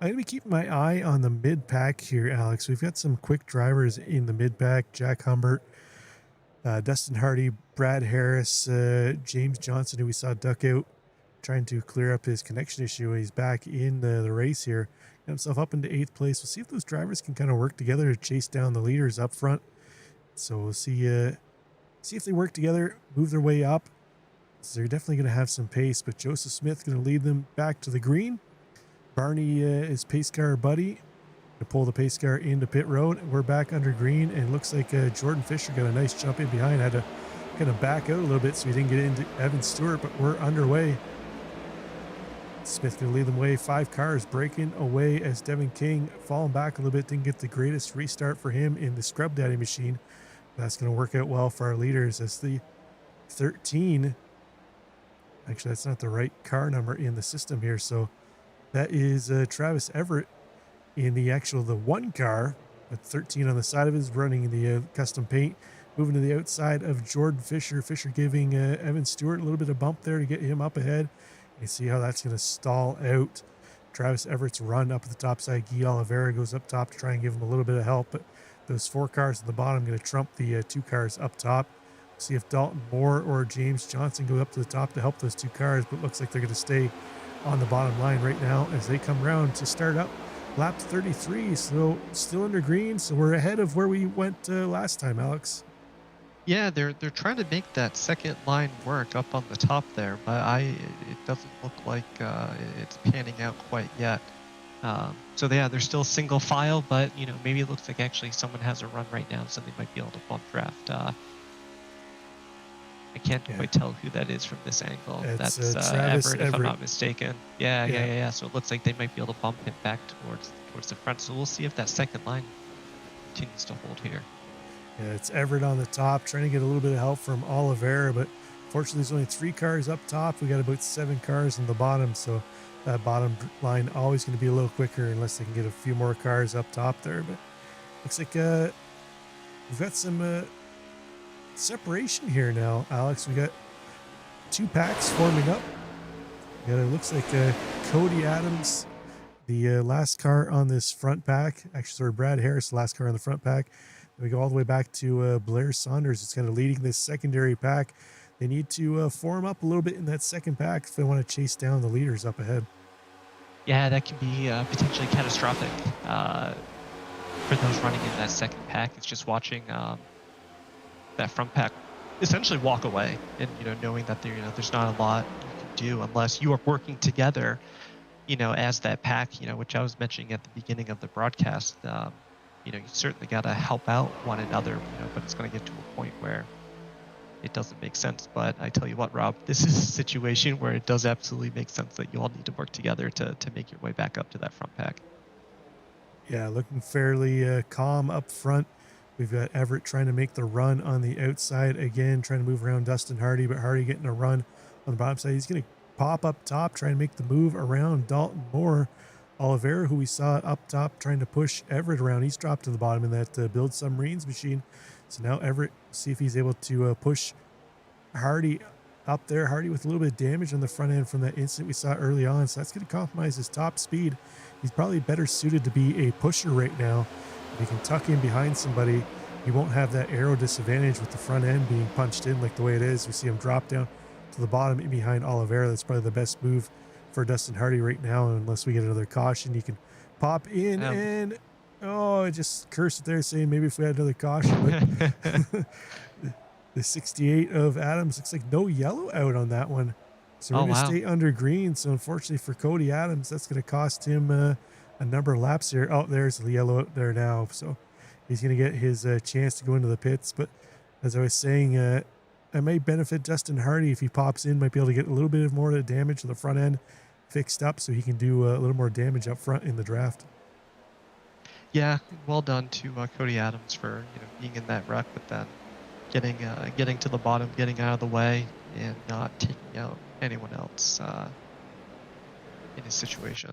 I'm going to be keeping my eye on the mid pack here, Alex. We've got some quick drivers in the mid pack: Jack Humbert, Dustin Hardy, Brad Harris, James Johnson, who we saw duck out trying to clear up his connection issue. He's back in the race here. Got himself up into 8th place. We'll see if those drivers can kind of work together to chase down the leaders up front. So we'll see if they work together, move their way up. So they're definitely going to have some pace, but Joseph Smith going to lead them back to the green. Barney is pace car buddy to pull the pace car into pit road. We're back under green, and it looks like Jordan Fisher got a nice jump in behind. Had to kind of back out a little bit so he didn't get into Evan Stewart, but we're underway. Smith going to lead them away. 5 cars breaking away as Devin King falling back a little bit. Didn't get the greatest restart for him in the Scrub Daddy machine. That's going to work out well for our leaders as the 13. Actually, that's not the right car number in the system here. So that is Travis Everett in the 1 car. With 13 on the side of his, running the custom paint. Moving to the outside of Jordan Fisher. Fisher giving Evan Stewart a little bit of bump there to get him up ahead. You see how that's going to stall out Travis Everett's run up at the top side. Guy Oliveira goes up top to try and give him a little bit of help, but those 4 cars at the bottom going to trump the 2 cars up top. See if Dalton Moore or James Johnson go up to the top to help those 2 cars, but looks like they're going to stay on the bottom line right now as they come around to start up lap 33. So still under green, so we're ahead of where we went last time, Alex. Yeah, they're trying to make that second line work up on the top there, but it doesn't look like it's panning out quite yet. So yeah, they're still single file, but you know, maybe it looks like actually someone has a run right now, so they might be able to bump draft. I can't quite tell who that is from this angle. That's Everett, if I'm not mistaken. Yeah. So it looks like they might be able to bump him back towards the front. So we'll see if that second line continues to hold here. Yeah, it's Everett on the top, trying to get a little bit of help from Oliveira, but fortunately there's only 3 cars up top. We got about 7 cars on the bottom, so that bottom line always going to be a little quicker unless they can get a few more cars up top there. But looks like we've got some separation here now, Alex. We got 2 packs forming up. It looks like Cody Adams, the last car on this front pack. Actually, sorry, Brad Harris, the last car on the front pack. We go all the way back to Blair Saunders. It's kind of leading this secondary pack. They need to form up a little bit in that second pack if they want to chase down the leaders up ahead. Yeah, that can be potentially catastrophic for those running in that second pack. It's just watching that front pack essentially walk away, and knowing that there's not a lot you can do unless you are working together, as that pack, which I was mentioning at the beginning of the broadcast. You certainly got to help out one another, but it's going to get to a point where it doesn't make sense. But I tell you what, Rob, this is a situation where it does absolutely make sense that you all need to work together to make your way back up to that front pack. Yeah, looking fairly calm up front. We've got Everett trying to make the run on the outside again, trying to move around Dustin Hardy, but Hardy getting a run on the bottom side. He's going to pop up top, trying to make the move around Dalton Moore. Oliveira, who we saw up top trying to push Everett around, he's dropped to the bottom in that Build Submarines machine. So now Everett, see if he's able to push Hardy up there. Hardy with a little bit of damage on the front end from that incident we saw early on. So that's going to compromise his top speed. He's probably better suited to be a pusher right now. If he can tuck in behind somebody, he won't have that aero disadvantage with the front end being punched in like the way it is. We see him drop down to the bottom in behind Oliveira. That's probably the best move for Dustin Hardy right now, unless we get another caution. You can pop in and I just cursed it there saying maybe if we had another caution, but the 68 of Adams looks like no yellow out on that one, so we're gonna stay under green. So unfortunately for Cody Adams, that's going to cost him a number of laps here. Oh, there's the yellow out there now, so he's going to get his chance to go into the pits. But as I was saying, it may benefit Justin Hardy if he pops in, might be able to get a little bit more damage to the front end fixed up so he can do a little more damage up front in the draft. Yeah, well done to Cody Adams for being in that wreck, but then getting to the bottom, getting out of the way, and not taking out anyone else in his situation.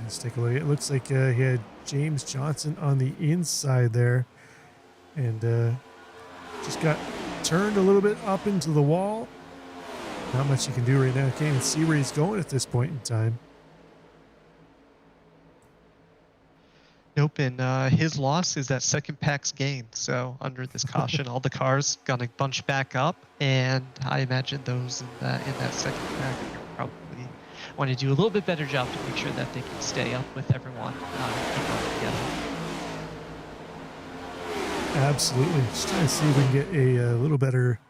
Let's take a look. It looks like he had James Johnson on the inside there, and just got turned a little bit up into the wall. Not much you can do right now. Can't even see where he's going at this point in time. Nope, and his loss is that second pack's gain. So under this caution, all the cars gonna bunch back up, and I imagine those in that second pack probably want to do a little bit better job to make sure that they can stay up with everyone, keep up together. Absolutely. Just trying to see if we can get a little better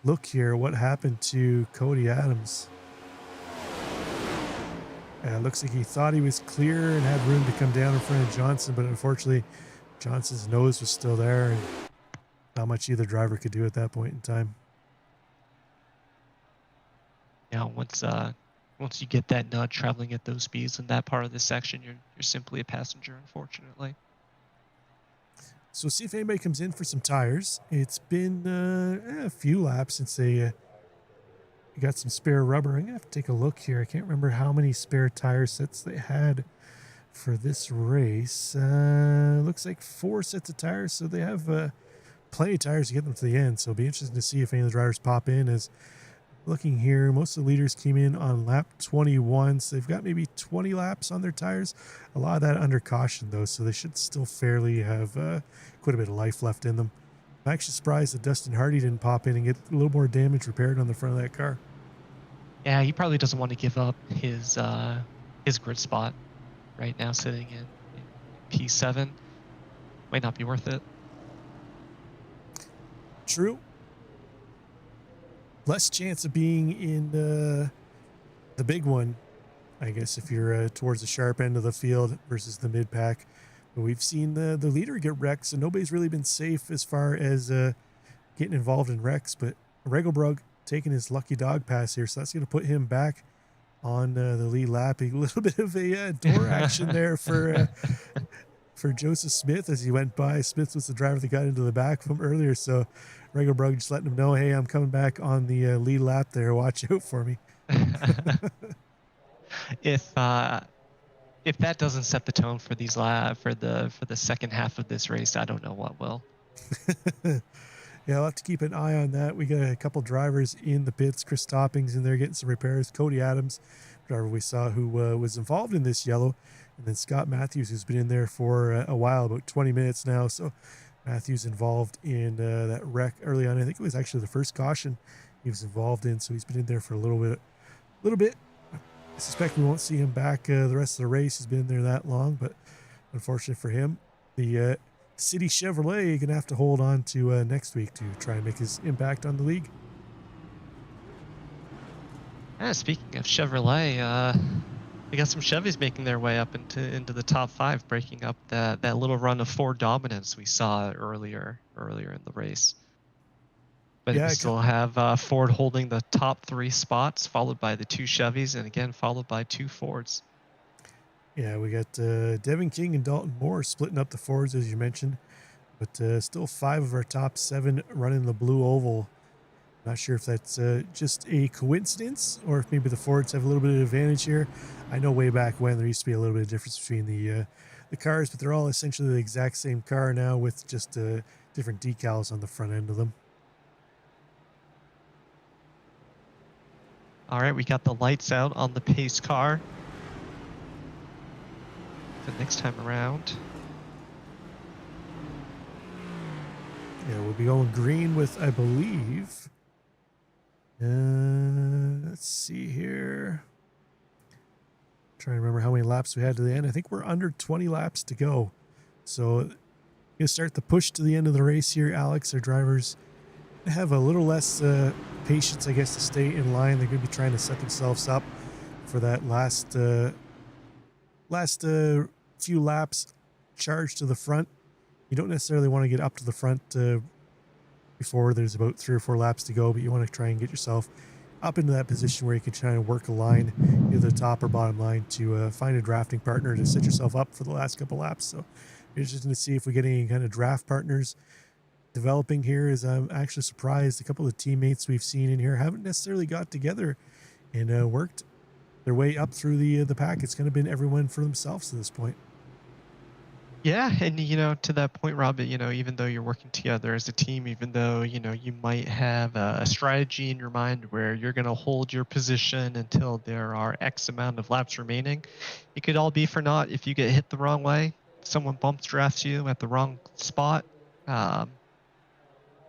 look here. What happened to Cody Adams? Looks like he thought he was clear and had room to come down in front of Johnson, but unfortunately Johnson's nose was still there and not much either driver could do at that point in time. Yeah, once you get that nut traveling at those speeds in that part of the section, you're simply a passenger, unfortunately. So see if anybody comes in for some tires. It's been a few laps since they got some spare rubber. I'm going to have to take a look here. I can't remember how many spare tire sets they had for this race. Looks like 4 sets of tires, so they have plenty of tires to get them to the end. So it'll be interesting to see if any of the drivers pop in. As looking here, most of the leaders came in on lap 21, so they've got maybe 20 laps on their tires. A lot of that under caution, though, so they should still fairly have quite a bit of life left in them. I'm actually surprised that Dustin Hardy didn't pop in and get a little more damage repaired on the front of that car. Yeah, he probably doesn't want to give up his grid spot right now, sitting in P7. Might not be worth it. True. Less chance of being in the big one, I guess, if you're towards the sharp end of the field versus the mid pack. We've seen the leader get wrecked, so nobody's really been safe as far as getting involved in wrecks. But Regelbrug taking his lucky dog pass here, so that's going to put him back on the lead lap. A little bit of a door action there for Joseph Smith as he went by. Smith was the driver that got into the back of him earlier, so Regelbrug just letting him know, hey, I'm coming back on the lead lap there. Watch out for me. If that doesn't set the tone for these for the second half of this race, I don't know what will. Yeah, I'll have to keep an eye on that. We got a couple drivers in the pits. Chris Topping's in there getting some repairs. Cody Adams, driver we saw who was involved in this yellow. And then Scott Matthews, who's been in there for a while, about 20 minutes now. So Matthews involved in that wreck early on. I think it was actually the first caution he was involved in. So he's been in there for a little bit. I suspect we won't see him back the rest of the race. He's been in there that long, but unfortunately for him, the City Chevrolet going to have to hold on to next week to try and make his impact on the league. Yeah, speaking of Chevrolet, we got some Chevys making their way up into the top 5, breaking up that little run of Ford dominance we saw earlier in the race. But yeah, we still have Ford holding the top 3 spots, followed by the 2 Chevys, and again followed by 2 Fords. Yeah, we got Devin King and Dalton Moore splitting up the Fords, as you mentioned, but still 5 of our top 7 running the blue oval. Not sure if that's just a coincidence or if maybe the Fords have a little bit of advantage here. I know way back when there used to be a little bit of difference between the cars, but they're all essentially the exact same car now with just different decals on the front end of them. All right, we got the lights out on the pace car. The next time around. Yeah, we'll be going green with, I believe. Let's see here. Trying to remember how many laps we had to the end. I think we're under 20 laps to go. So going to start the push to the end of the race here, Alex. Our drivers have a little less patience, I guess, to stay in line. They're going to be trying to set themselves up for that last few laps charge to the front. You don't necessarily want to get up to the front before there's about 3 or 4 laps to go, but you want to try and get yourself up into that position where you can try and work a line, either the top or bottom line, to find a drafting partner to set yourself up for the last couple laps. So interesting to see if we get any kind of draft partners developing here. As I'm actually surprised a couple of teammates we've seen in here haven't necessarily got together and worked their way up through the pack. It's kind of been everyone for themselves to this point. Yeah, and to that point, Rob, even though you're working together as a team, even though you might have a strategy in your mind where you're going to hold your position until there are X amount of laps remaining, it could all be for naught if you get hit the wrong way. Someone bumps drafts you at the wrong spot,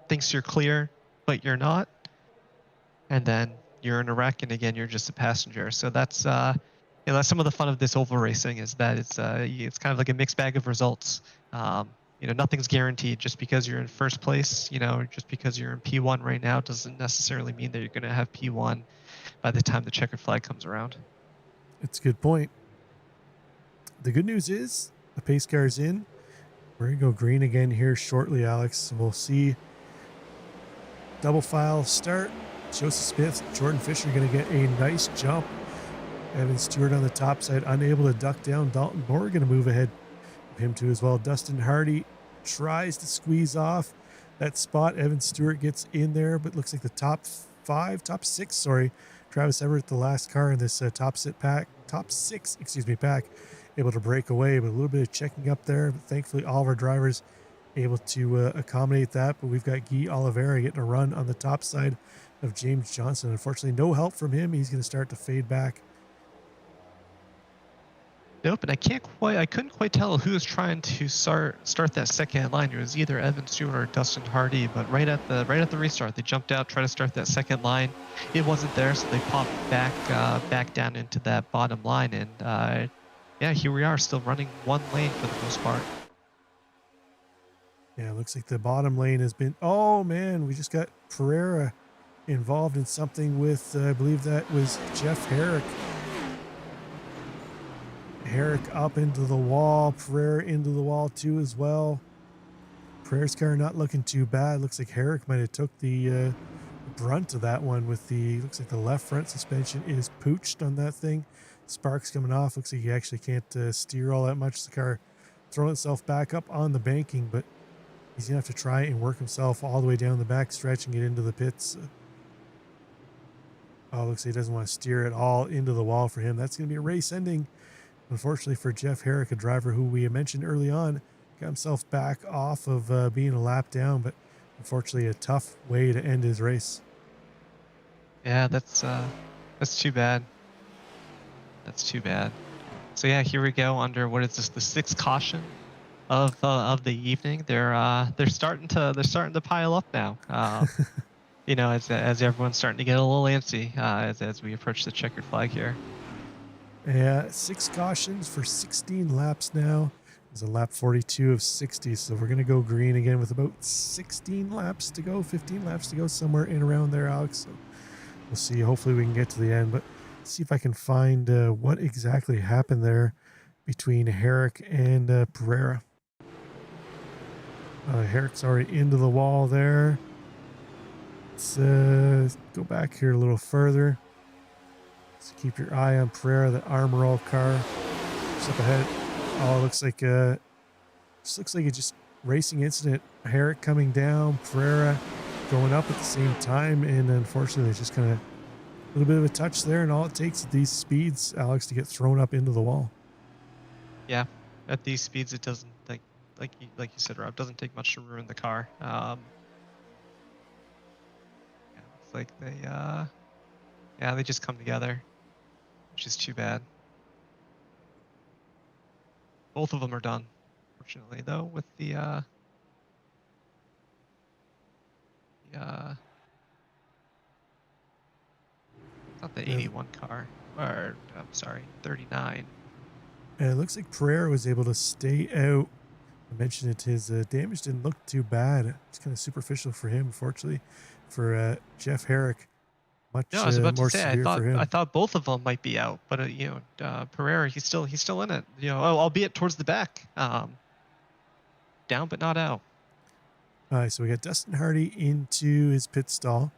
thinks you're clear, but you're not, and then you're in a wreck, and again, you're just a passenger. So that's that's some of the fun of this oval racing, is that it's kind of like a mixed bag of results. Nothing's guaranteed. Just because you're in first place, just because you're in P1 right now, doesn't necessarily mean that you're going to have P1 by the time the checkered flag comes around. It's a good point. The good news is the pace car is in. We're going to go green again here shortly, Alex. We'll see double file start. Joseph Smith, Jordan Fisher going to get a nice jump. Evan Stewart on the top side, unable to duck down. Dalton Moore going to move ahead of him too as well. Dustin Hardy tries to squeeze off that spot. Evan Stewart gets in there, but looks like the top 6, Travis Everett, the last car in this top 6 pack, able to break away, but a little bit of checking up there. But thankfully, all of our drivers able to accommodate that. But we've got Guy Oliveira getting a run on the top side of James Johnson. Unfortunately, no help from him. He's going to start to fade back. Nope, and I couldn't quite tell who was trying to start that second line. It was either Evan Stewart or Dustin Hardy, but right at the restart, they jumped out, tried to start that second line. It wasn't there, so they popped back down into that bottom line, and here we are, still running one lane for the most part. Yeah, it looks like the bottom lane has been. Oh man, we just got Pereira involved in something with. I believe that was Jeff Herrick. Herrick up into the wall, Pereira into the wall too as well. Pereira's car not looking too bad. Looks like Herrick might have took the brunt of that one with looks like the left front suspension is pooched on that thing. Sparks coming off. Looks like he actually can't steer all that much. The car throwing itself back up on the banking, but he's gonna have to try and work himself all the way down the back stretch and get into the pits. Looks like he doesn't want to steer at all into the wall for him. That's gonna be a race ending. Unfortunately for Jeff Herrick, a driver who we mentioned early on, got himself back off of being a lap down, but unfortunately a tough way to end his race. Yeah, that's too bad. That's too bad. So yeah, here we go under, what is this, the 6th caution of the evening. They're starting to pile up now. As everyone's starting to get a little antsy as we approach the checkered flag here. Yeah, 6 cautions for 16 laps now. It's a lap 42 of 60, so we're going to go green again with about 16 laps to go, 15 laps to go, somewhere in around there, Alex. So we'll see. Hopefully we can get to the end, but let's see if I can find what exactly happened there between Herrick and Pereira. Herrick's already into the wall there. Let's go back here a little further. So keep your eye on Pereira, the Armor All car. Just up ahead. Oh, it looks like it's just racing incident. Herrick coming down, Pereira going up at the same time, and unfortunately it's just kind of a little bit of a touch there, and all it takes at these speeds, Alex, to get thrown up into the wall. Yeah, at these speeds it doesn't like you said, Rob, doesn't take much to ruin the car. It's like they just come together, which is too bad. Both of them are done, fortunately, though, with not the 81 car, or I'm sorry, 39. And it looks like Pereira was able to stay out. I mentioned it, his damage didn't look too bad. It's kind of superficial for him, unfortunately. For Jeff Herrick, much I was about more to say, severe for him. I thought both of them might be out, but Pereira, he's still in it. Albeit towards the back. down but not out. All right, so we got Dustin Hardy into his pit stall.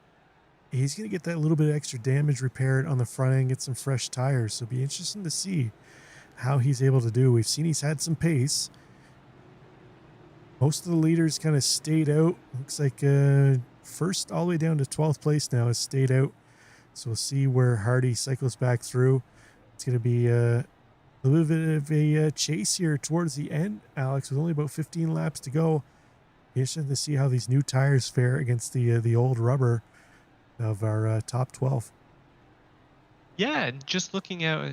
He's going to get that little bit of extra damage repaired on the front end, get some fresh tires. So it'll be interesting to see how he's able to do. We've seen he's had some pace. Most of the leaders kind of stayed out. Looks like first all the way down to 12th place now has stayed out. So we'll see where Hardy cycles back through. It's going to be a little bit of a chase here towards the end, Alex, with only about 15 laps to go. Interesting to see how these new tires fare against the old rubber of our top 12. Yeah, and just looking out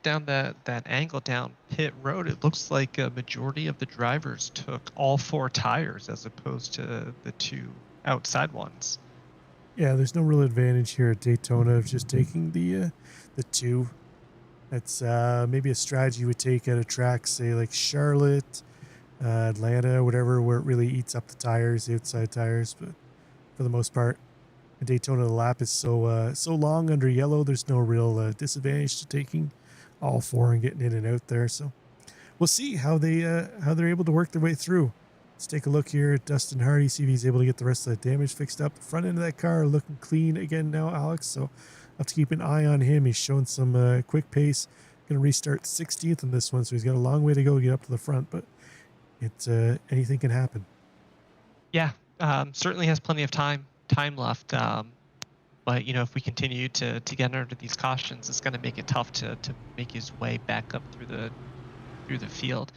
down that angle down pit road, it looks like a majority of the drivers took all 4 tires as opposed to the 2 outside ones. Yeah, there's no real advantage here at Daytona of just taking the 2. That's maybe a strategy you would take at a track, say like Charlotte, Atlanta, whatever, where it really eats up the tires, the outside tires. But for the most part, in Daytona, the lap is so long under yellow, there's no real disadvantage to taking all 4 and getting in and out there. So we'll see how they're able to work their way through. Let's take a look here at Dustin Hardy, see if he's able to get the rest of the damage fixed up. The front end of that car looking clean again now, Alex. So I'll have to keep an eye on him. He's showing some quick pace. Going to restart 16th in this one, so he's got a long way to go to get up to the front, but it's anything can happen. Yeah, certainly has plenty of time left. But if we continue to get under these cautions, it's going to make it tough to make his way back up through the field.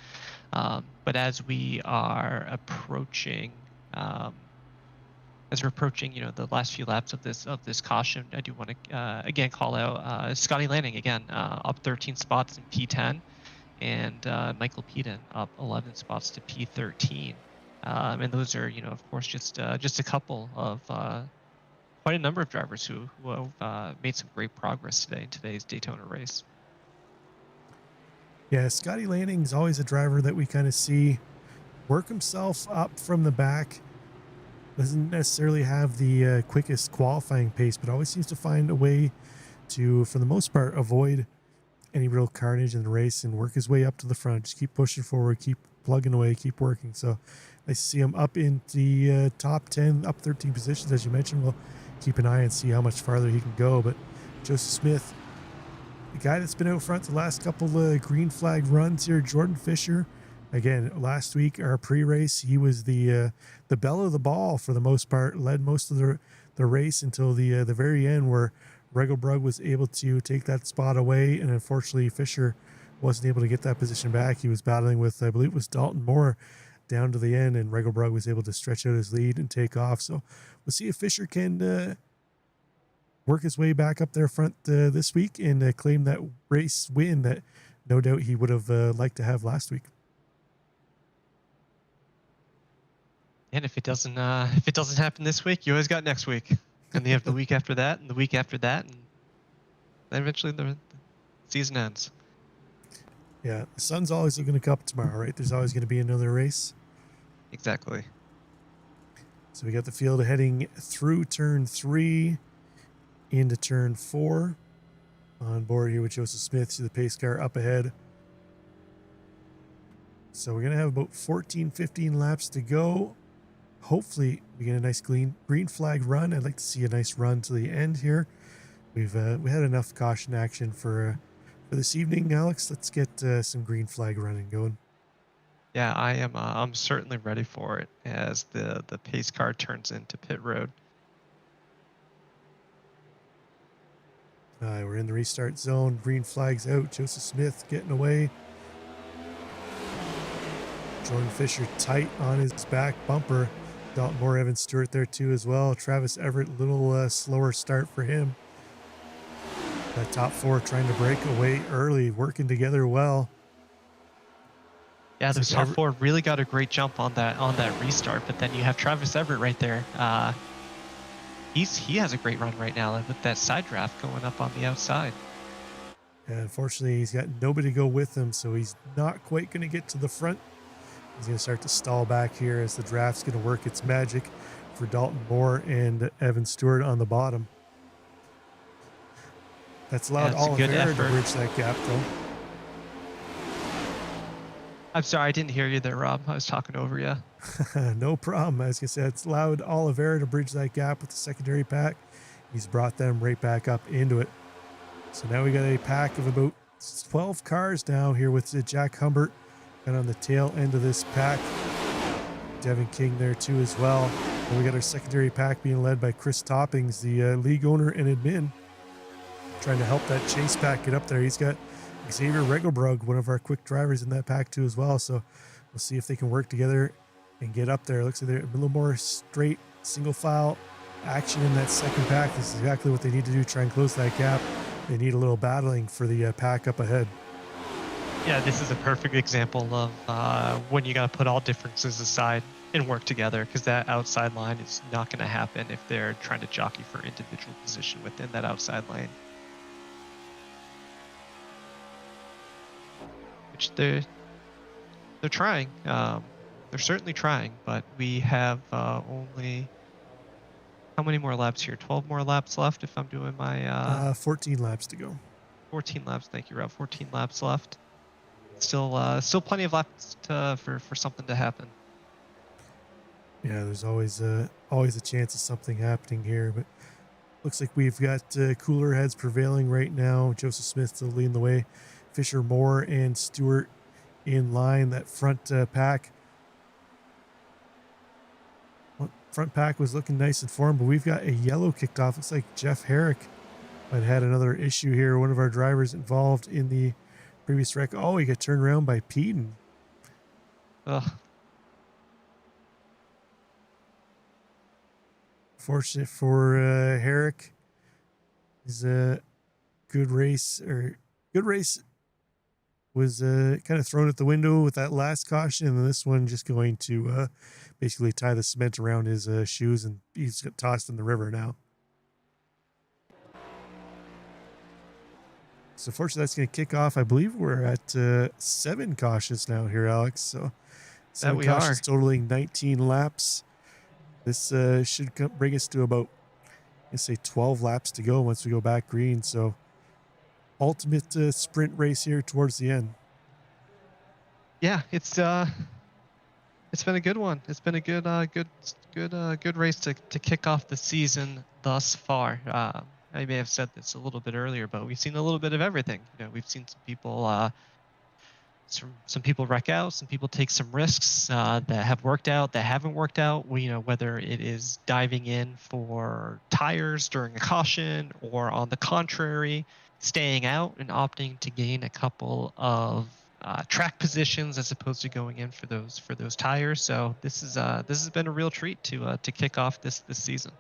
But as we are approaching, the last few laps of this caution, I do want to again call out Scotty Lanning again, up 13 spots in P10, and Michael Peden up 11 spots to P13. And those are, of course, just a couple of quite a number of drivers who have made some great progress today in today's Daytona race. Yeah, Scotty Lanning's always a driver that we kind of see work himself up from the back. Doesn't necessarily have the quickest qualifying pace, but always seems to find a way to, for the most part, avoid any real carnage in the race and work his way up to the front. Just keep pushing forward, keep plugging away, keep working. So nice to see him up in the top 10, up 13 positions, as you mentioned. We'll keep an eye and see how much farther he can go. But Joseph Smith, the guy that's been out front the last couple green flag runs here, Jordan Fisher. Again, last week, our pre-race, he was the belle of the ball for the most part, led most of the race until the very end, where Regelbrug was able to take that spot away, and unfortunately Fisher wasn't able to get that position back. He was battling with, I believe it was Dalton Moore down to the end, and Regelbrug was able to stretch out his lead and take off. So we'll see if Fisher can work his way back up there front this week and claim that race win that no doubt he would have liked to have last week. And if it doesn't happen this week, you always got next week, and you have the week after that, and the week after that, and then eventually the season ends. Yeah, the sun's always looking to come up tomorrow, right? There's always going to be another race. Exactly. So we got the field heading through turn 3 into turn 4. On board here with Joseph Smith, see the pace car up ahead. So we're going to have about 14, 15 laps to go. Hopefully we get a nice green flag run. I'd like to see a nice run to the end here. We had enough caution action for this evening, Alex. Let's get some green flag running going. Yeah, I'm certainly ready for it as the pace car turns into pit road. We're in the restart zone. Green flag's out. Joseph Smith getting away. Jordan Fisher tight on his back bumper. Dalton Moore, Evan Stewart there too as well. Travis Everett, a little slower start for him. That top 4 trying to break away early, working together well. Yeah, those top 4 really got a great jump on that restart, but then you have Travis Everett right there. He has a great run right now with that side draft going up on the outside. And unfortunately, he's got nobody to go with him, so he's not quite going to get to the front. He's going to start to stall back here as the draft's going to work its magic for Dalton Moore and Evan Stewart on the bottom. That's allowed Oliveira to bridge that gap, though. I'm sorry, I didn't hear you there, Rob. I was talking over you. No problem. As I said, it's allowed Oliveira to bridge that gap with the secondary pack. He's brought them right back up into it. So now we got a pack of about 12 cars now here with Jack Humbert and on the tail end of this pack. Devin King there too as well. And we got our secondary pack being led by Chris Toppings, the league owner and admin, trying to help that chase pack get up there. He's got Xavier Regelbrug, one of our quick drivers in that pack too as well. So we'll see if they can work together and get up there. Looks like they're a little more straight single file action in that second pack. This is exactly what they need to do, try and close that gap. They need a little battling for the pack up ahead. Yeah, this is a perfect example of when you got to put all differences aside and work together, because that outside line is not going to happen if they're trying to jockey for individual position within that outside lane. Which they're trying. They're certainly trying, but we have only how many more laps here? 12 more laps left if I'm doing my 14 laps to go. 14 laps. Thank you, Rob. 14 laps left. Still plenty of laps for something to happen. Yeah, there's always a chance of something happening here, but looks like we've got cooler heads prevailing right now. Joseph Smith still leading the way. Fisher, Moore, and Stewart in line. That front pack. Front pack was looking nice and formed, but we've got a yellow kicked off. Looks like Jeff Herrick might have had another issue here. One of our drivers involved in the previous wreck. Oh, he got turned around by Peden. Ugh. Fortunate for Herrick. His good race was kind of thrown at the window with that last caution, and then this one just going to basically tie the cement around his shoes, and he's got tossed in the river now. So fortunately, that's going to kick off. I believe we're at 7 cautions now here, Alex. So 7 cautions totaling 19 laps. This should bring us to about, let's say, 12 laps to go once we go back green. So ultimate sprint race here towards the end. Yeah, it's been a good one. It's been a good race to kick off the season thus far. I may have said this a little bit earlier, but we've seen a little bit of everything. You know, we've seen some people some people wreck out, some people take some risks that have worked out, that haven't worked out. Whether it is diving in for tires during a caution, or on the contrary, staying out and opting to gain a couple of track positions as opposed to going in for those tires. So this has been a real treat to kick off this season.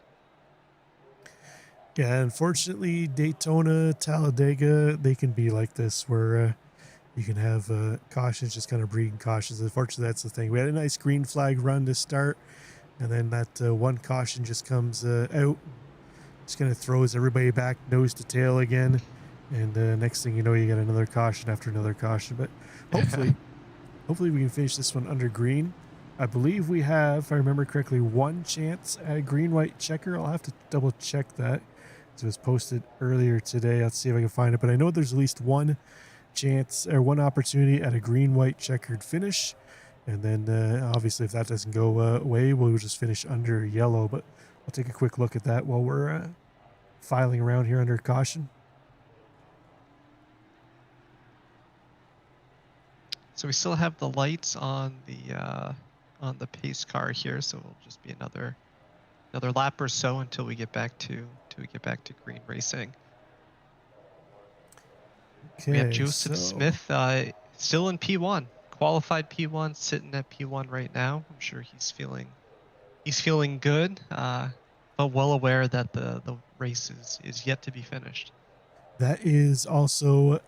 Yeah, unfortunately, Daytona, Talladega, they can be like this, where you can have cautions just kind of breeding cautions. Unfortunately, that's the thing. We had a nice green flag run to start, and then that one caution just comes out, just kind of throws everybody back nose to tail again. And next thing you know, you get another caution after another caution. But hopefully we can finish this one under green. I believe we have, if I remember correctly, 1 chance at a green-white checker. I'll have to double check that. It was posted earlier today. Let's see if I can find it. But I know there's at least 1 chance or 1 opportunity at a green-white checkered finish. And then obviously if that doesn't go away, we'll just finish under yellow. But I'll take a quick look at that while we're filing around here under caution. So we still have the lights on the pace car here, so it'll just be another lap or so until we get back to green racing. Okay, we have Joseph Smith still in P1, qualified P1, sitting at P1 right now. I'm sure he's feeling good, but well aware that the race is yet to be finished. That is also,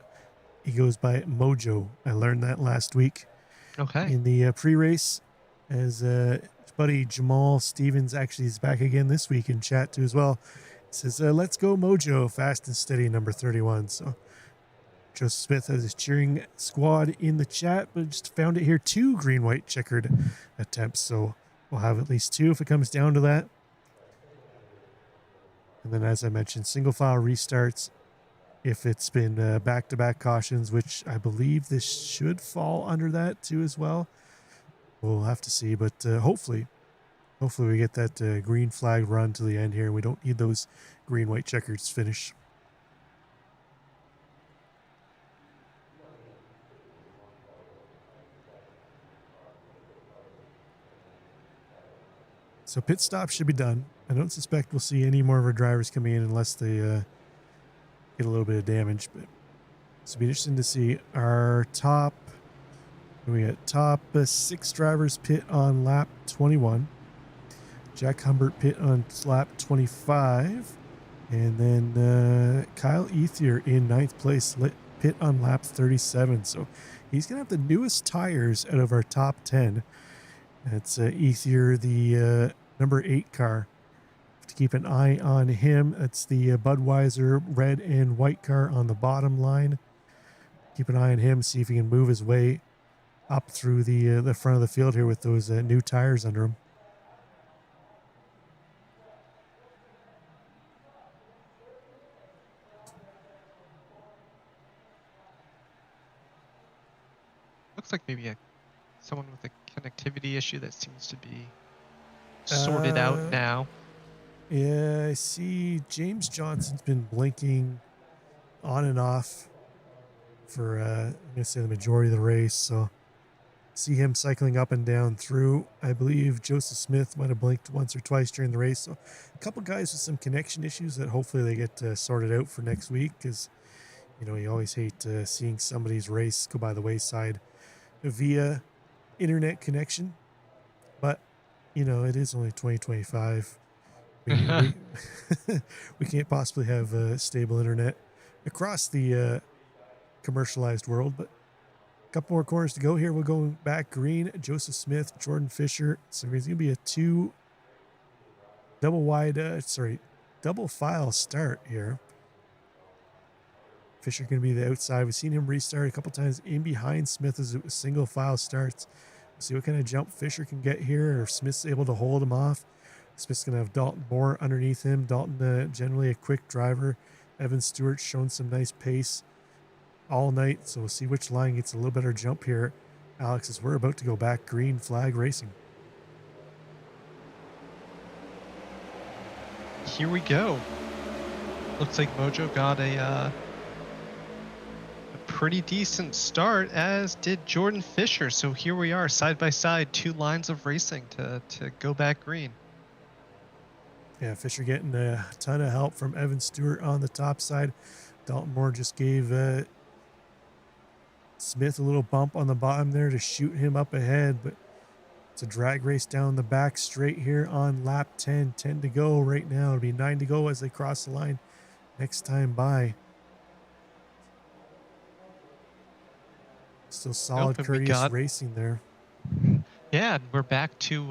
he goes by Mojo. I learned that last week. Okay. In the pre-race, as his buddy Jamal Stevens actually is back again this week in chat too as well. He says, let's go Mojo, fast and steady, number 31. So Joseph Smith has his cheering squad in the chat, but just found it here 2 green-white checkered attempts. So we'll have at least 2 if it comes down to that. And then, as I mentioned, single file restarts if it's been back-to-back cautions, which I believe this should fall under that too as well. We'll have to see, but hopefully we get that green flag run to the end here, and we don't need those green-white checkers finish. So pit stop should be done. I don't suspect we'll see any more of our drivers coming in unless they get a little bit of damage. But it'll be interesting to see our top. We got top 6 drivers pit on lap 21. Jack Humbert pit on lap 25. And then Kyle Ethier in 9th place pit on lap 37. So he's going to have the newest tires out of our top 10. That's Ethier, the number 8 car. Have to keep an eye on him. That's the Budweiser red and white car on the bottom line. Keep an eye on him, see if he can move his way up through the front of the field here with those new tires under him. Looks like maybe someone with a connectivity issue that seems to be sorted out now. Yeah, I see James Johnson's been blinking on and off for I'm gonna say the majority of the race. So see him cycling up and down through. I believe Joseph Smith might have blinked once or twice during the race. So a couple guys with some connection issues that hopefully they get sorted out for next week, because you always hate seeing somebody's race go by the wayside via internet connection. But it is only 2025. We can't possibly have stable internet across the commercialized world. But a couple more corners to go here. We'll go back green. Joseph Smith, Jordan Fisher. So there's going to be a 2 double file start here. Fisher going to be the outside. We've seen him restart a couple times in behind Smith as it single file starts. We'll see what kind of jump Fisher can get here, or Smith's able to hold him off. Smith's going to have Dalton Moore underneath him. Dalton generally a quick driver. Evan Stewart's shown some nice pace all night, so we'll see which line gets a little better jump here, Alex, as we're about to go back green flag racing. Here we go. Looks like Mojo got a pretty decent start, as did Jordan Fisher. So here we are, side by side, 2 lines of racing to go back green. Yeah, Fisher getting a ton of help from Evan Stewart on the top side. Dalton Moore just gave Smith a little bump on the bottom there to shoot him up ahead, but it's a drag race down the back straight here on lap 10. 10 to go right now. It'll be 9 to go as they cross the line next time by. Still solid, courteous racing there. Yeah, we're back to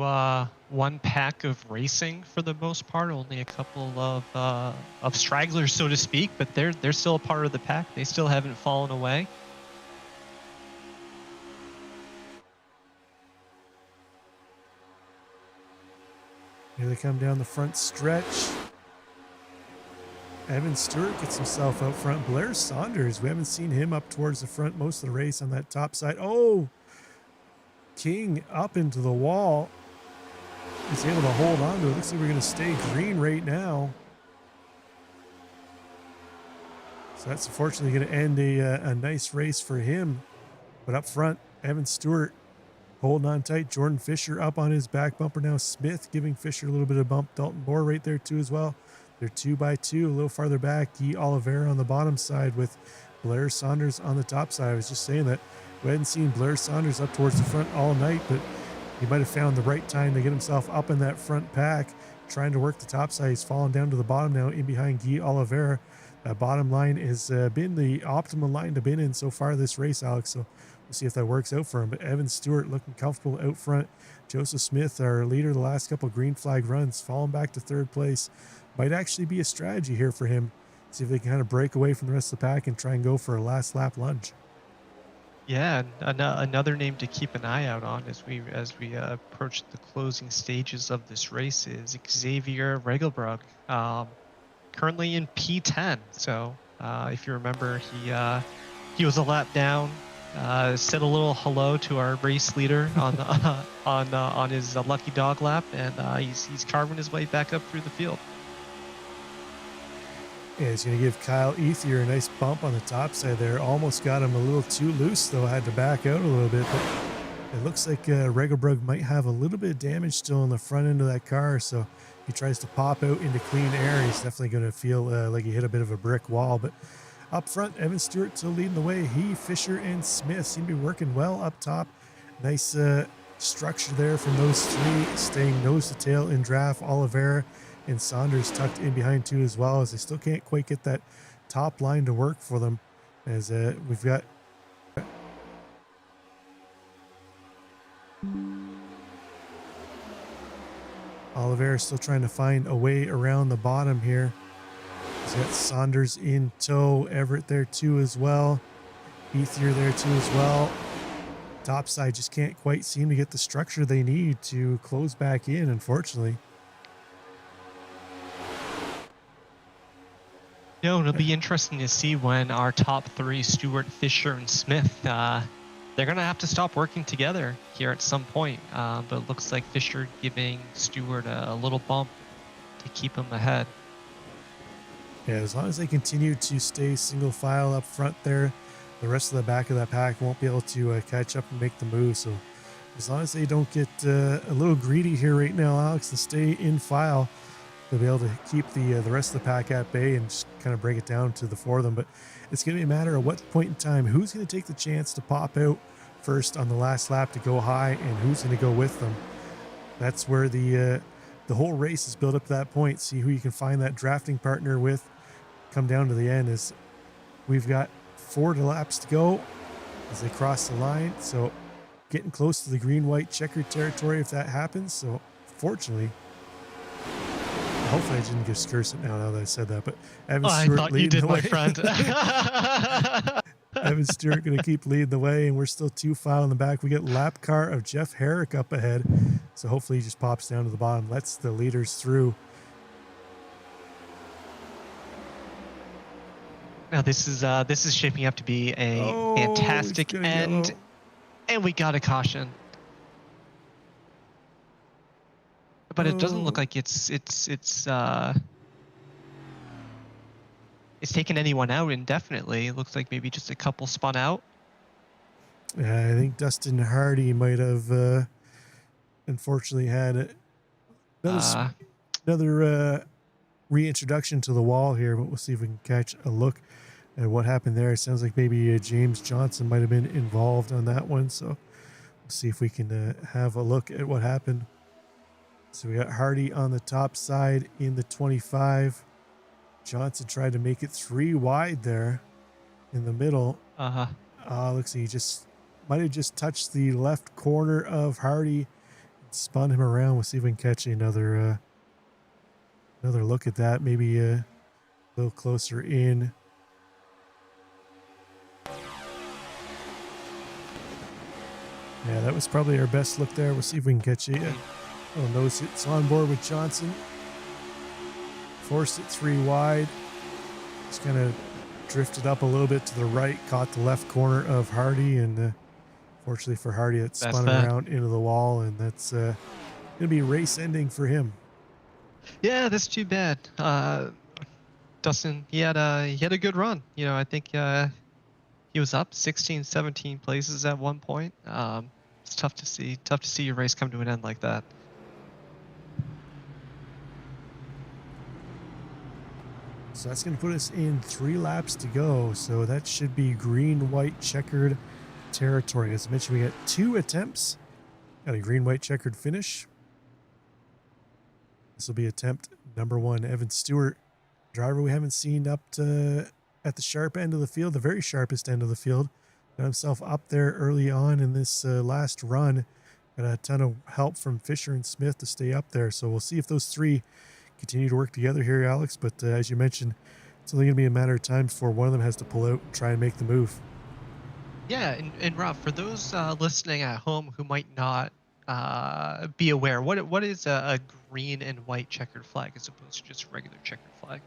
1 pack of racing for the most part. Only a couple of stragglers, so to speak, but they're still a part of the pack. They still haven't fallen away. Here they come down the front stretch. Evan Stewart gets himself out front. Blair Saunders, we haven't seen him up towards the front most of the race on that top side. Oh, King up into the wall. He's able to hold on to it. Looks like we're going to stay green right now. So that's unfortunately going to end a nice race for him. But up front, Evan Stewart holding on tight. Jordan Fisher up on his back bumper now. Smith giving Fisher a little bit of bump. Dalton Moore right there too as well. They're 2 by 2, a little farther back. Guy Oliveira on the bottom side with Blair Saunders on the top side. I was just saying that we hadn't seen Blair Saunders up towards the front all night, but he might have found the right time to get himself up in that front pack, trying to work the top side. He's fallen down to the bottom now in behind Guy Oliveira. That bottom line has been the optimal line to been in so far this race, Alex. So we'll see if that works out for him. But Evan Stewart looking comfortable out front. Joseph Smith, our leader the last couple green flag runs, falling back to 3rd place. Might actually be a strategy here for him. See if they can kind of break away from the rest of the pack and try and go for a last lap lunge. Yeah, another name to keep an eye out on as we approach the closing stages of this race is Xavier Regelbrug, currently in P10. So If you remember, he was a lap down. Said a little hello to our race leader on on his lucky dog lap, and he's carving his way back up through the field. Yeah, he's going to give Kyle Ethier a nice bump on the top side there. Almost got him a little too loose, though. Had to back out a little bit, but it looks like Regelbrug might have a little bit of damage still on the front end of that car, so he tries to pop out into clean air. He's definitely going to feel like he hit a bit of a brick wall, but up front, Evan Stewart still leading the way. He, Fisher, and Smith seem to be working well up top. Nice structure there from those three, staying nose to tail in draft. Oliveira and Saunders tucked in behind too as well, as they still can't quite get that top line to work for them. As we've got Oliveira still trying to find a way around the bottom here. He's got Saunders in tow, Everett there too as well, Ethier there too as well. Top side just can't quite seem to get the structure they need to close back in, unfortunately. No, it'll be interesting to see when our top three, Stewart, Fisher, and Smith, they're going to have to stop working together here at some point. But it looks like Fisher giving Stewart a little bump to keep him ahead. Yeah, as long as they continue to stay single file up front there, the rest of the back of that pack won't be able to catch up and make the move. So as long as they don't get a little greedy here right now, Alex, to stay in file, they'll be able to keep the rest of the pack at bay and just kind of break it down to the four of them. But it's going to be a matter of what point in time, who's going to take the chance to pop out first on the last lap to go high, and who's going to go with them. That's where the whole race is built up to that point. See who you can find that drafting partner with. Come down to the end is we've got 4 laps to go as they cross the line. So getting close to the green-white checkered territory if that happens. So fortunately, hopefully I didn't just curse it now that I said that, but Evan Stewart I thought you did, my friend. Evan Stewart going to keep leading the way, and we're still 2 file in the back. We get lap car of Jeff Herrick up ahead, so hopefully he just pops down to the bottom, lets the leaders through. Now this is shaping up to be a fantastic end, and we got a caution. But it doesn't look like it's taken anyone out indefinitely. It looks like maybe just a couple spun out. Yeah, I think Dustin Hardy might have unfortunately had another reintroduction to the wall here, but we'll see if we can catch a look at what happened there. It sounds like maybe James Johnson might have been involved on that one, so we'll see if we can have a look at what happened. So we got Hardy on the top side in the 25. Johnson tried to make it 3 wide there in the middle. Looks like he just might have just touched the left corner of Hardy and spun him around. We'll see if we can catch another look at that, maybe a little closer in. Yeah, that was probably our best look there. We'll see if we can catch it. Oh, nose hits on board with Johnson. Forced it 3 wide. Just kind of drifted up a little bit to the right, caught the left corner of Hardy, and fortunately for Hardy, it spun around into the wall, and that's going to be race ending for him. Yeah, that's too bad. Dustin, he had a good run. You know, I think he was up 16, 17 places at one point. It's tough to see your race come to an end like that. So that's going to put us in 3 laps to go. So that should be green-white checkered territory. As I mentioned, we got 2 attempts at a green-white checkered finish. This will be attempt number 1. Evan Stewart, driver we haven't seen up to at the sharp end of the field, the very sharpest end of the field. Got himself up there early on in this last run. Got a ton of help from Fisher and Smith to stay up there. So we'll see if those 3 continue to work together here, Alex. But as you mentioned, it's only going to be a matter of time before one of them has to pull out and try and make the move. Yeah, and Rob, for those listening at home who might not be aware, what is a green and white checkered flag as opposed to just a regular checkered flag?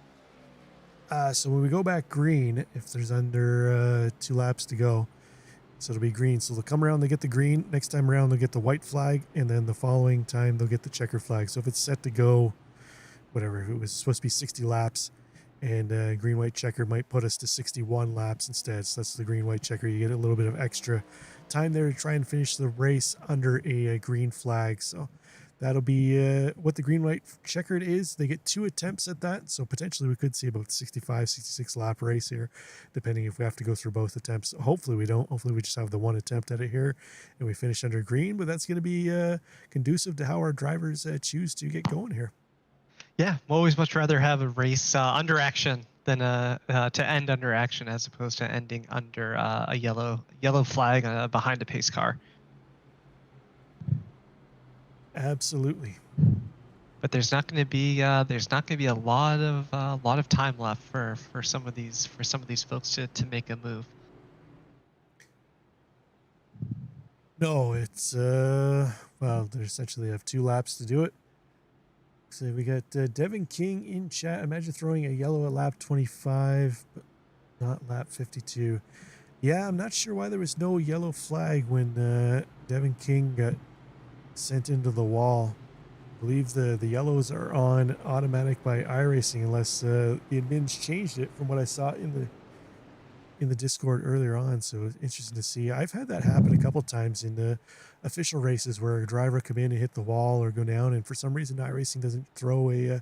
So when we go back green, if there's under 2 laps to go, so it'll be green. So they'll come around, they get the green. Next time around, they'll get the white flag, and then the following time they'll get the checker flag. So if it's set to go, whatever, if it was supposed to be 60 laps, and green white checker might put us to 61 laps instead. So that's the green white checker. You get a little bit of extra time there to try and finish the race under a green flag. So that'll be what the green white checkered is. They get 2 attempts at that, so potentially we could see about 65 66 lap race here, depending if we have to go through both attempts. Hopefully we don't. Hopefully we just have the 1 attempt at it here and we finish under green, but that's going to be conducive to how our drivers choose to get going here. Yeah, always much rather have a race under action than to end under action, as opposed to ending under a yellow flag behind a pace car. Absolutely. But there's not going to be a lot of time left for some of these folks to make a move. No, it's well, they essentially have 2 laps to do it. So we got Devin King in chat. Imagine throwing a yellow at lap 25, but not lap 52. Yeah, I'm not sure why there was no yellow flag when Devin King got sent into the wall. I believe the yellows are on automatic by iRacing, unless the admins changed it from what I saw in the Discord earlier on. So it's interesting to see. I've had that happen a couple times in the official races where a driver come in and hit the wall or go down, and for some reason iRacing doesn't throw a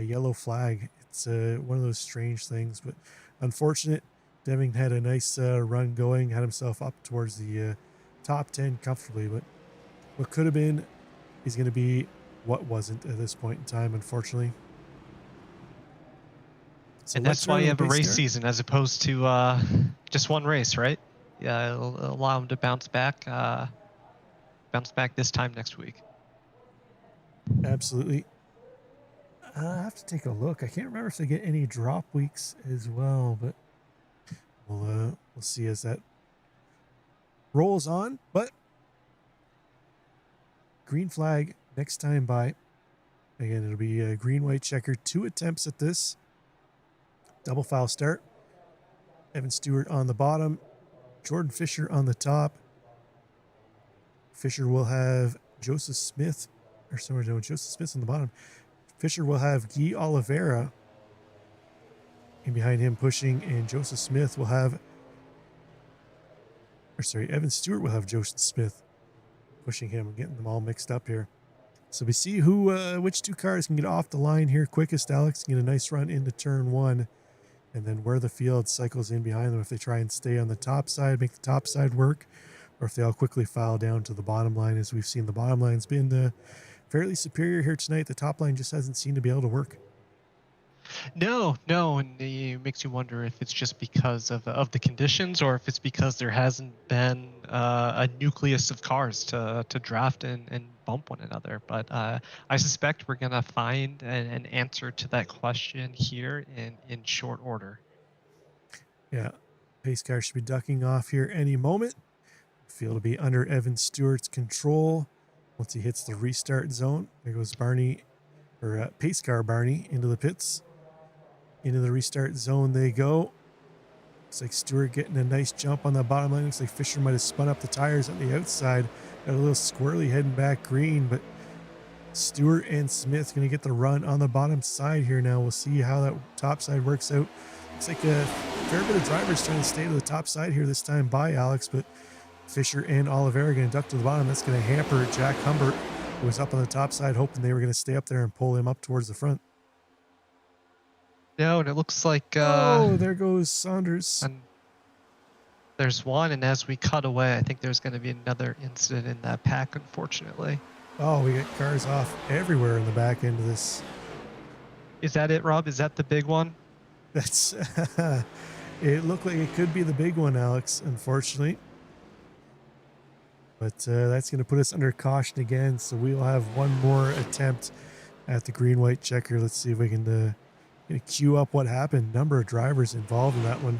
yellow flag. It's one of those strange things, but unfortunate. Devin had a nice run going, had himself up towards the top 10 comfortably, but what could have been is going to be what wasn't at this point in time, unfortunately. So and that's why you have a race season as opposed to just one race, right? Yeah, it'll allow them to bounce back this time next week. Absolutely. I have to take a look. I can't remember if they get any drop weeks as well, but we'll see as that rolls on. But green flag next time by. Again, it'll be a green white checker. 2 attempts at this. Double foul start. Evan Stewart on the bottom. Jordan Fisher on the top. Fisher will have Joseph Smith. Or somewhere, no, Joseph Smith's on the bottom. Fisher will have Guy Oliveira in behind him pushing, and Joseph Smith will have, or sorry, Evan Stewart will have Joseph Smith pushing him. I'm getting them all mixed up here. So we see which 2 cars can get off the line here quickest. Alex can get a nice run into turn 1, and then where the field cycles in behind them if they try and stay on the top side, make the top side work, or if they all quickly file down to the bottom line. As we've seen, the bottom line's been fairly superior here tonight. The top line just hasn't seemed to be able to work. No, and it makes you wonder if it's just because of the conditions, or if it's because there hasn't been a nucleus of cars to draft and bump one another. But I suspect we're gonna find an answer to that question here in short order. Yeah, pace car should be ducking off here any moment. Field will be under Evan Stewart's control once he hits the restart zone. There goes Barney, or pace car Barney, into the pits. Into the restart zone they go. Looks like Stewart getting a nice jump on the bottom line. Looks like Fisher might have spun up the tires on the outside. Got a little squirrely heading back green, but Stewart and Smith going to get the run on the bottom side here now. We'll see how that top side works out. Looks like a fair bit of drivers trying to stay to the top side here this time by Alex, but Fisher and Oliveira going to duck to the bottom. That's going to hamper Jack Humbert, who was up on the top side, hoping they were going to stay up there and pull him up towards the front. No, and it looks like oh, there goes Saunders. And there's one, and as we cut away, I think there's going to be another incident in that pack, unfortunately. Oh, we got cars off everywhere in the back end of this. Is that it, Rob? Is that the big one? That's it looked like it could be the big one, Alex, unfortunately. But that's going to put us under caution again, so we will have one more attempt at the green-white checker. Let's see if we can queue up what happened. Number of drivers involved in that one.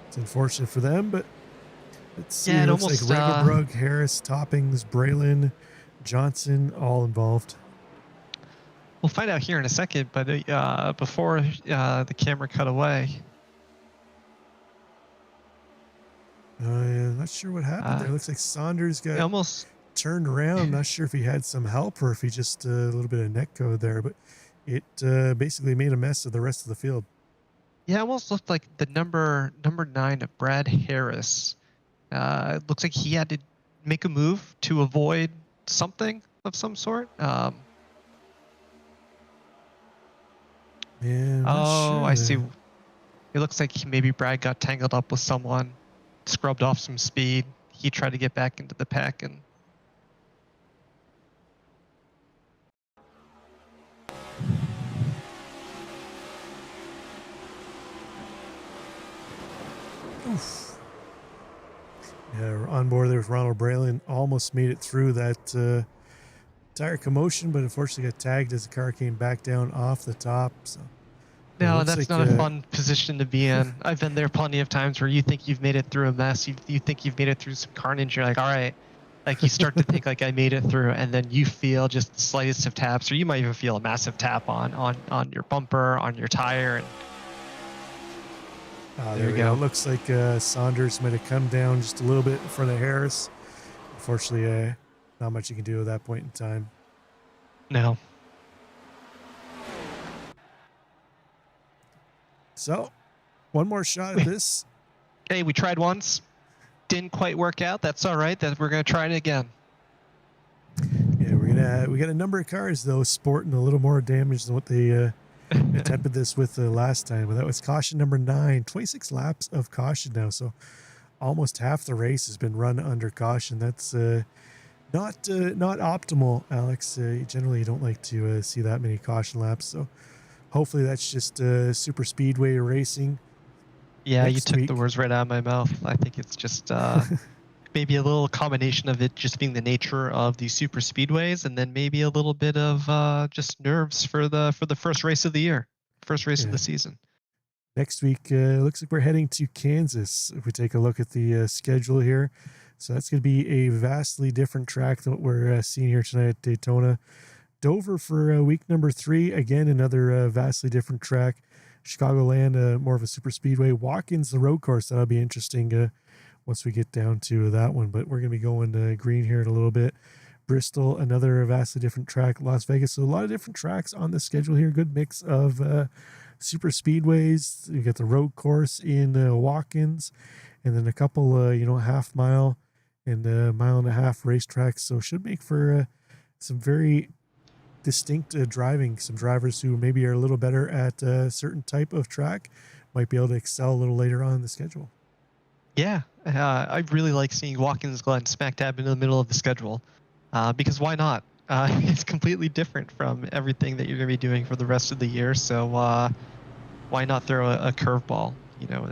It's unfortunate for them, but let's see. Yeah, it looks like Regelbrug, Harris, Toppings, Braylon, Johnson, all involved. We'll find out here in a second, but before the camera cut away. I'm not sure what happened there. Looks like Saunders got almost turned around. Not sure if he had some help or if he just a little bit of neck code there, but it basically made a mess of the rest of the field. Yeah, it almost looked like the number 9 of Brad Harris. It looks like he had to make a move to avoid something of some sort. Yeah, I see. It looks like maybe Brad got tangled up with someone, scrubbed off some speed. He tried to get back into the pack and. Oof. Yeah, on board there was Ronald Braylon. Almost made it through that tire commotion, but unfortunately got tagged as the car came back down off the top. So no, that's not a fun position to be in. I've been there plenty of times where you think you've made it through a mess. You think you've made it through some carnage. You're like, all right. Like you start to think like I made it through, and then you feel just the slightest of taps, or you might even feel a massive tap on your bumper, on your tire. And there we go. It looks like Saunders might have come down just a little bit in front of Harris. Unfortunately, not much you can do at that point in time. No. So, one more shot at this. Hey, we tried once. Didn't quite work out. That's all right. We're gonna try it again. Yeah, we got a number of cars though sporting a little more damage than what they attempted this with last time. But that was caution number 9. 26 laps of caution now, so almost half the race has been run under caution. That's not optimal, Alex. Generally, you don't like to see that many caution laps. So hopefully that's just super speedway racing. Yeah, you took the words right out of my mouth. I think it's just maybe a little combination of it just being the nature of the super speedways, and then maybe a little bit of just nerves for the first race of the year, first race of the season. Next week, looks like we're heading to Kansas. If we take a look at the schedule here, so that's going to be a vastly different track than what we're seeing here tonight at Daytona. Dover for week number 3, again another vastly different track. Chicagoland, more of a super speedway. Watkins, the road course. That'll be interesting once we get down to that one. But we're going to be going green here in a little bit. Bristol, another vastly different track. Las Vegas. So a lot of different tracks on the schedule here. Good mix of super speedways. You got the road course in Watkins, and then a couple, half mile and mile and a half racetracks. So should make for some very distinct driving. Some drivers who maybe are a little better at a certain type of track might be able to excel a little later on in the schedule. Yeah, I really like seeing Watkins Glen smack dab into the middle of the schedule because why not? It's completely different from everything that you're going to be doing for the rest of the year. So why not throw a curveball,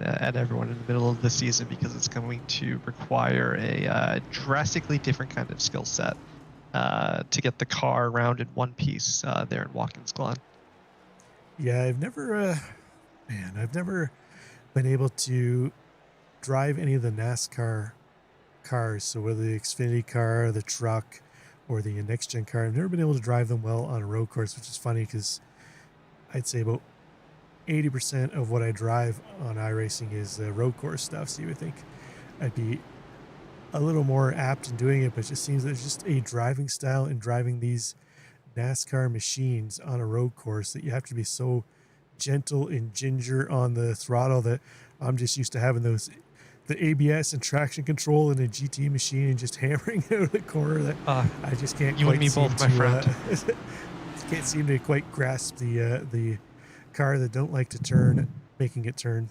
at everyone in the middle of the season, because it's going to require a drastically different kind of skill set to get the car around in one piece there in Watkins Glen. Yeah, I've never been able to drive any of the NASCAR cars. So whether the Xfinity car, the truck, or the Next Gen car, I've never been able to drive them well on a road course, which is funny because I'd say about 80% of what I drive on iRacing is road course stuff. So you would think I'd be a little more apt in doing it, but it just seems there's just a driving style in driving these NASCAR machines on a road course that you have to be so gentle and ginger on the throttle that I'm just used to having the ABS and traction control in a GT machine and just hammering out of the corner that I just can't. You and me both, my friend. Can't seem to quite grasp the car that don't like to turn, making it turn.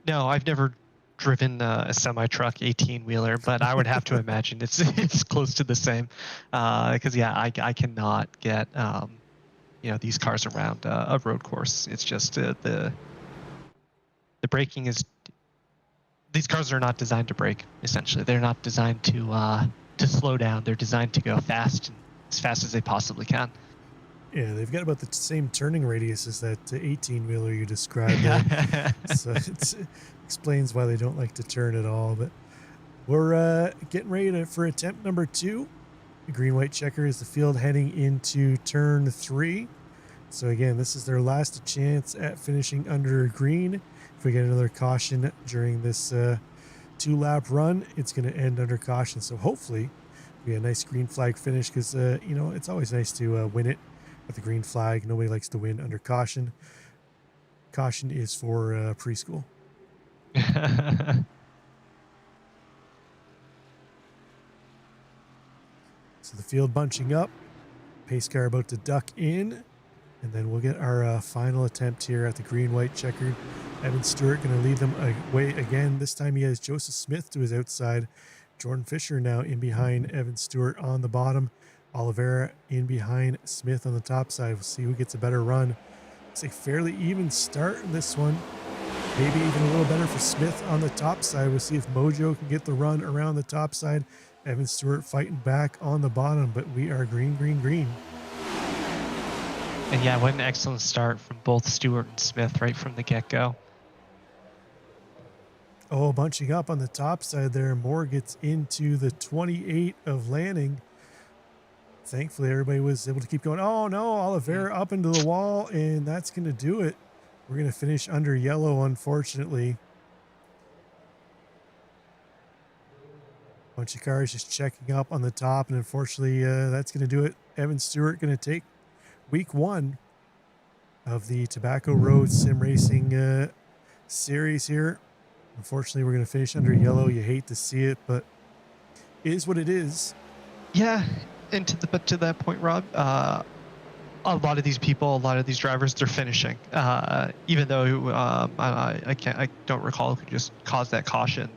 No, I've never driven a semi-truck 18-wheeler, but I would have to imagine it's close to the same. Because I cannot get these cars around a road course. It's just the braking is. These cars are not designed to brake. Essentially, they're not designed to slow down. They're designed to go fast, as fast as they possibly can. Yeah, they've got about the same turning radius as that 18-wheeler you described. So it explains why they don't like to turn at all. But we're getting ready for attempt number 2. the green-white checker is the field heading into turn 3. So again, this is their last chance at finishing under green. If we get another caution during this 2-lap run, it's going to end under caution. So hopefully we get a nice green flag finish, because you know, it's always nice to win it with the green flag. Nobody likes to win under caution. Caution is for preschool. So the field bunching up, pace car about to duck in, and then we'll get our final attempt here at the green-white checkered. Evan Stewart going to lead them away again. This time he has Joseph Smith to his outside. Jordan Fisher now in behind Evan Stewart on the bottom. Oliveira in behind Smith on the top side. We'll see who gets a better run. It's a fairly even start in this one. Maybe even a little better for Smith on the top side. We'll see if Mojo can get the run around the top side. Evan Stewart fighting back on the bottom, but we are green, green, green. And yeah, what an excellent start from both Stewart and Smith right from the get-go. Oh, bunching up on the top side there. Moore gets into the 28 of Lanning. Thankfully, everybody was able to keep going. Oh, no, Oliveira up into the wall, and that's going to do it. We're going to finish under yellow, unfortunately. Bunch of cars just checking up on the top, and unfortunately, that's going to do it. Evan Stewart going to take week 1 of the Tobacco Road Sim Racing series here. Unfortunately, we're going to finish under yellow. You hate to see it, but it is what it is. Yeah, and to that point, Rob, a lot of these people, a lot of these drivers, they're finishing. Even though I don't recall who just caused that caution.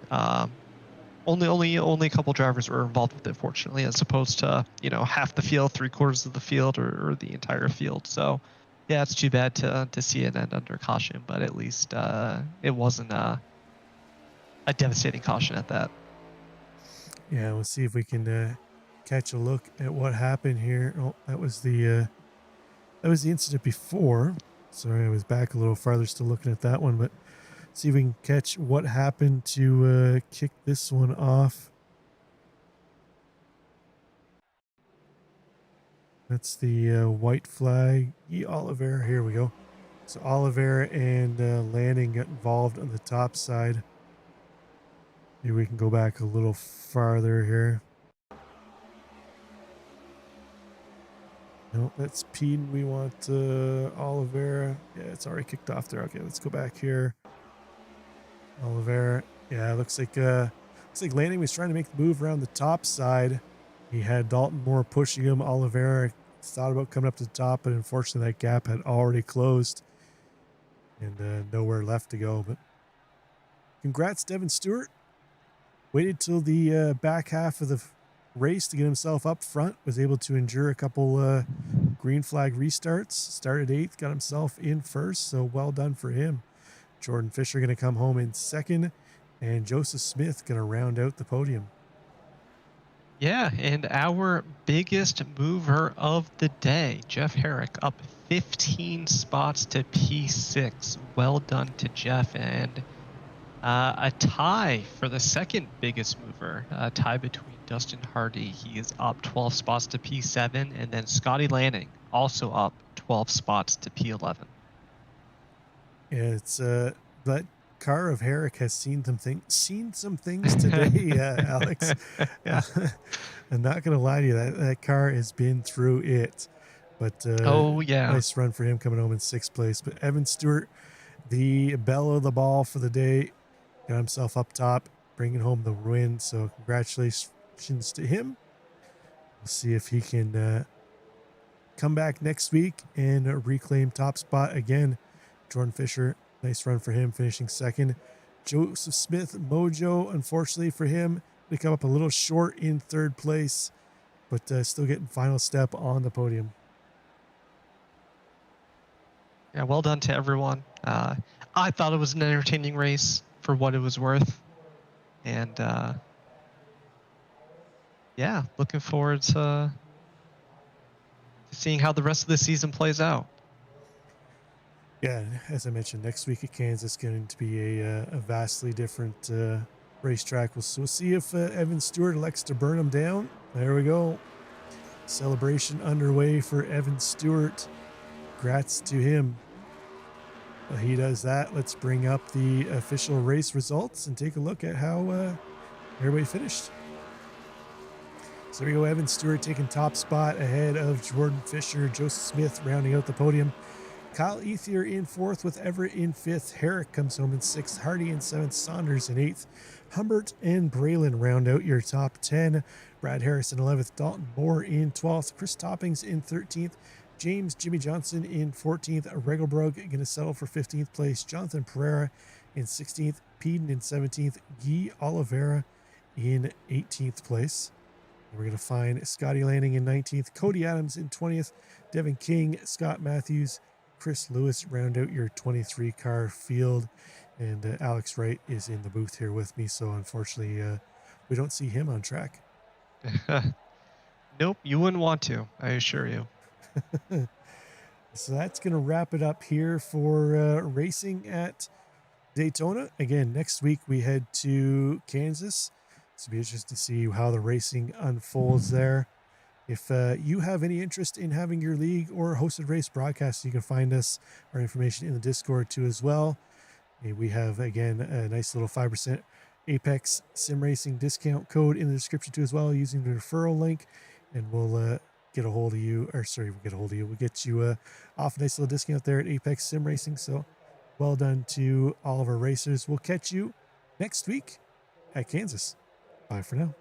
Only a couple drivers were involved with it, fortunately, as opposed to, you know, half the field, 3/4 of the field, or the entire field. So, yeah, it's too bad to see it end under caution, but at least it wasn't a devastating caution at that. Yeah, we'll see if we can catch a look at what happened here. Oh, that was the incident before. Sorry, I was back a little farther, still looking at that one, but see if we can catch what happened to kick this one off. That's the white flag. Oliveira, here we go. So Oliveira and Lanning got involved on the top side. Maybe we can go back a little farther here. No, that's Pete. We want Oliveira. Yeah, it's already kicked off there. Okay, let's go back here. Oliveira. Yeah, it looks like Lanning was trying to make the move around the top side. He had Dalton Moore pushing him. Oliveira thought about coming up to the top, but unfortunately that gap had already closed and nowhere left to go. But congrats, Devin Stewart. Waited till the back half of the race to get himself up front. Was able to endure a couple green flag restarts. Started 8th, got himself in first. So well done for him. Jordan Fisher going to come home in 2nd, and Joseph Smith going to round out the podium. Yeah, and our biggest mover of the day, Jeff Herrick, up 15 spots to P6. Well done to Jeff, and a tie for the second biggest mover, a tie between Dustin Hardy. He is up 12 spots to P7, and then Scotty Lanning also up 12 spots to P11. Yeah, it's that car of Herrick has seen some things today, Alex. Yeah. I'm not gonna lie to you, that car has been through it. But oh yeah, nice run for him coming home in 6th place. But Evan Stewart, the belle of the ball for the day, got himself up top, bringing home the win. So congratulations to him. We'll see if he can come back next week and reclaim top spot again. Jordan Fisher, nice run for him, finishing 2nd. Joseph Smith, Mojo, unfortunately for him, they come up a little short in 3rd place, but still getting final step on the podium. Yeah, well done to everyone. I thought it was an entertaining race for what it was worth. And yeah, looking forward to seeing how the rest of the season plays out. Yeah, as I mentioned, next week at Kansas is going to be a vastly different racetrack. We'll see if Evan Stewart elects to burn him down. There we go. Celebration underway for Evan Stewart. Congrats to him. While he does that, let's bring up the official race results and take a look at how everybody finished. So there we go. Evan Stewart taking top spot ahead of Jordan Fisher, Joseph Smith rounding out the podium. Kyle Ethier in 4th with Everett in 5th. Herrick comes home in 6th. Hardy in 7th. Saunders in 8th. Humbert and Braylon round out your top 10. Brad Harris in 11th. Dalton Moore in 12th. Chris Toppings in 13th. James Jimmy Johnson in 14th. Regelbrug going to settle for 15th place. Jonathan Pereira in 16th. Peden in 17th. Guy Oliveira in 18th place. And we're going to find Scotty Lanning in 19th. Cody Adams in 20th. Devin King, Scott Matthews, Chris Lewis round out your 23 car field. And Alex Wright is in the booth here with me. So unfortunately, we don't see him on track. Nope, you wouldn't want to, I assure you. So that's going to wrap it up here for racing at Daytona. Again, next week we head to Kansas. It's be interesting to see how the racing unfolds there. If you have any interest in having your league or hosted race broadcast, you can find us, our information in the Discord too as well. And we have, again, a nice little 5% Apex Sim Racing discount code in the description too as well, using the referral link. And we'll get a hold of you, or sorry, we'll get a hold of you. We'll get you off a nice little discount there at Apex Sim Racing. So well done to all of our racers. We'll catch you next week at Kansas. Bye for now.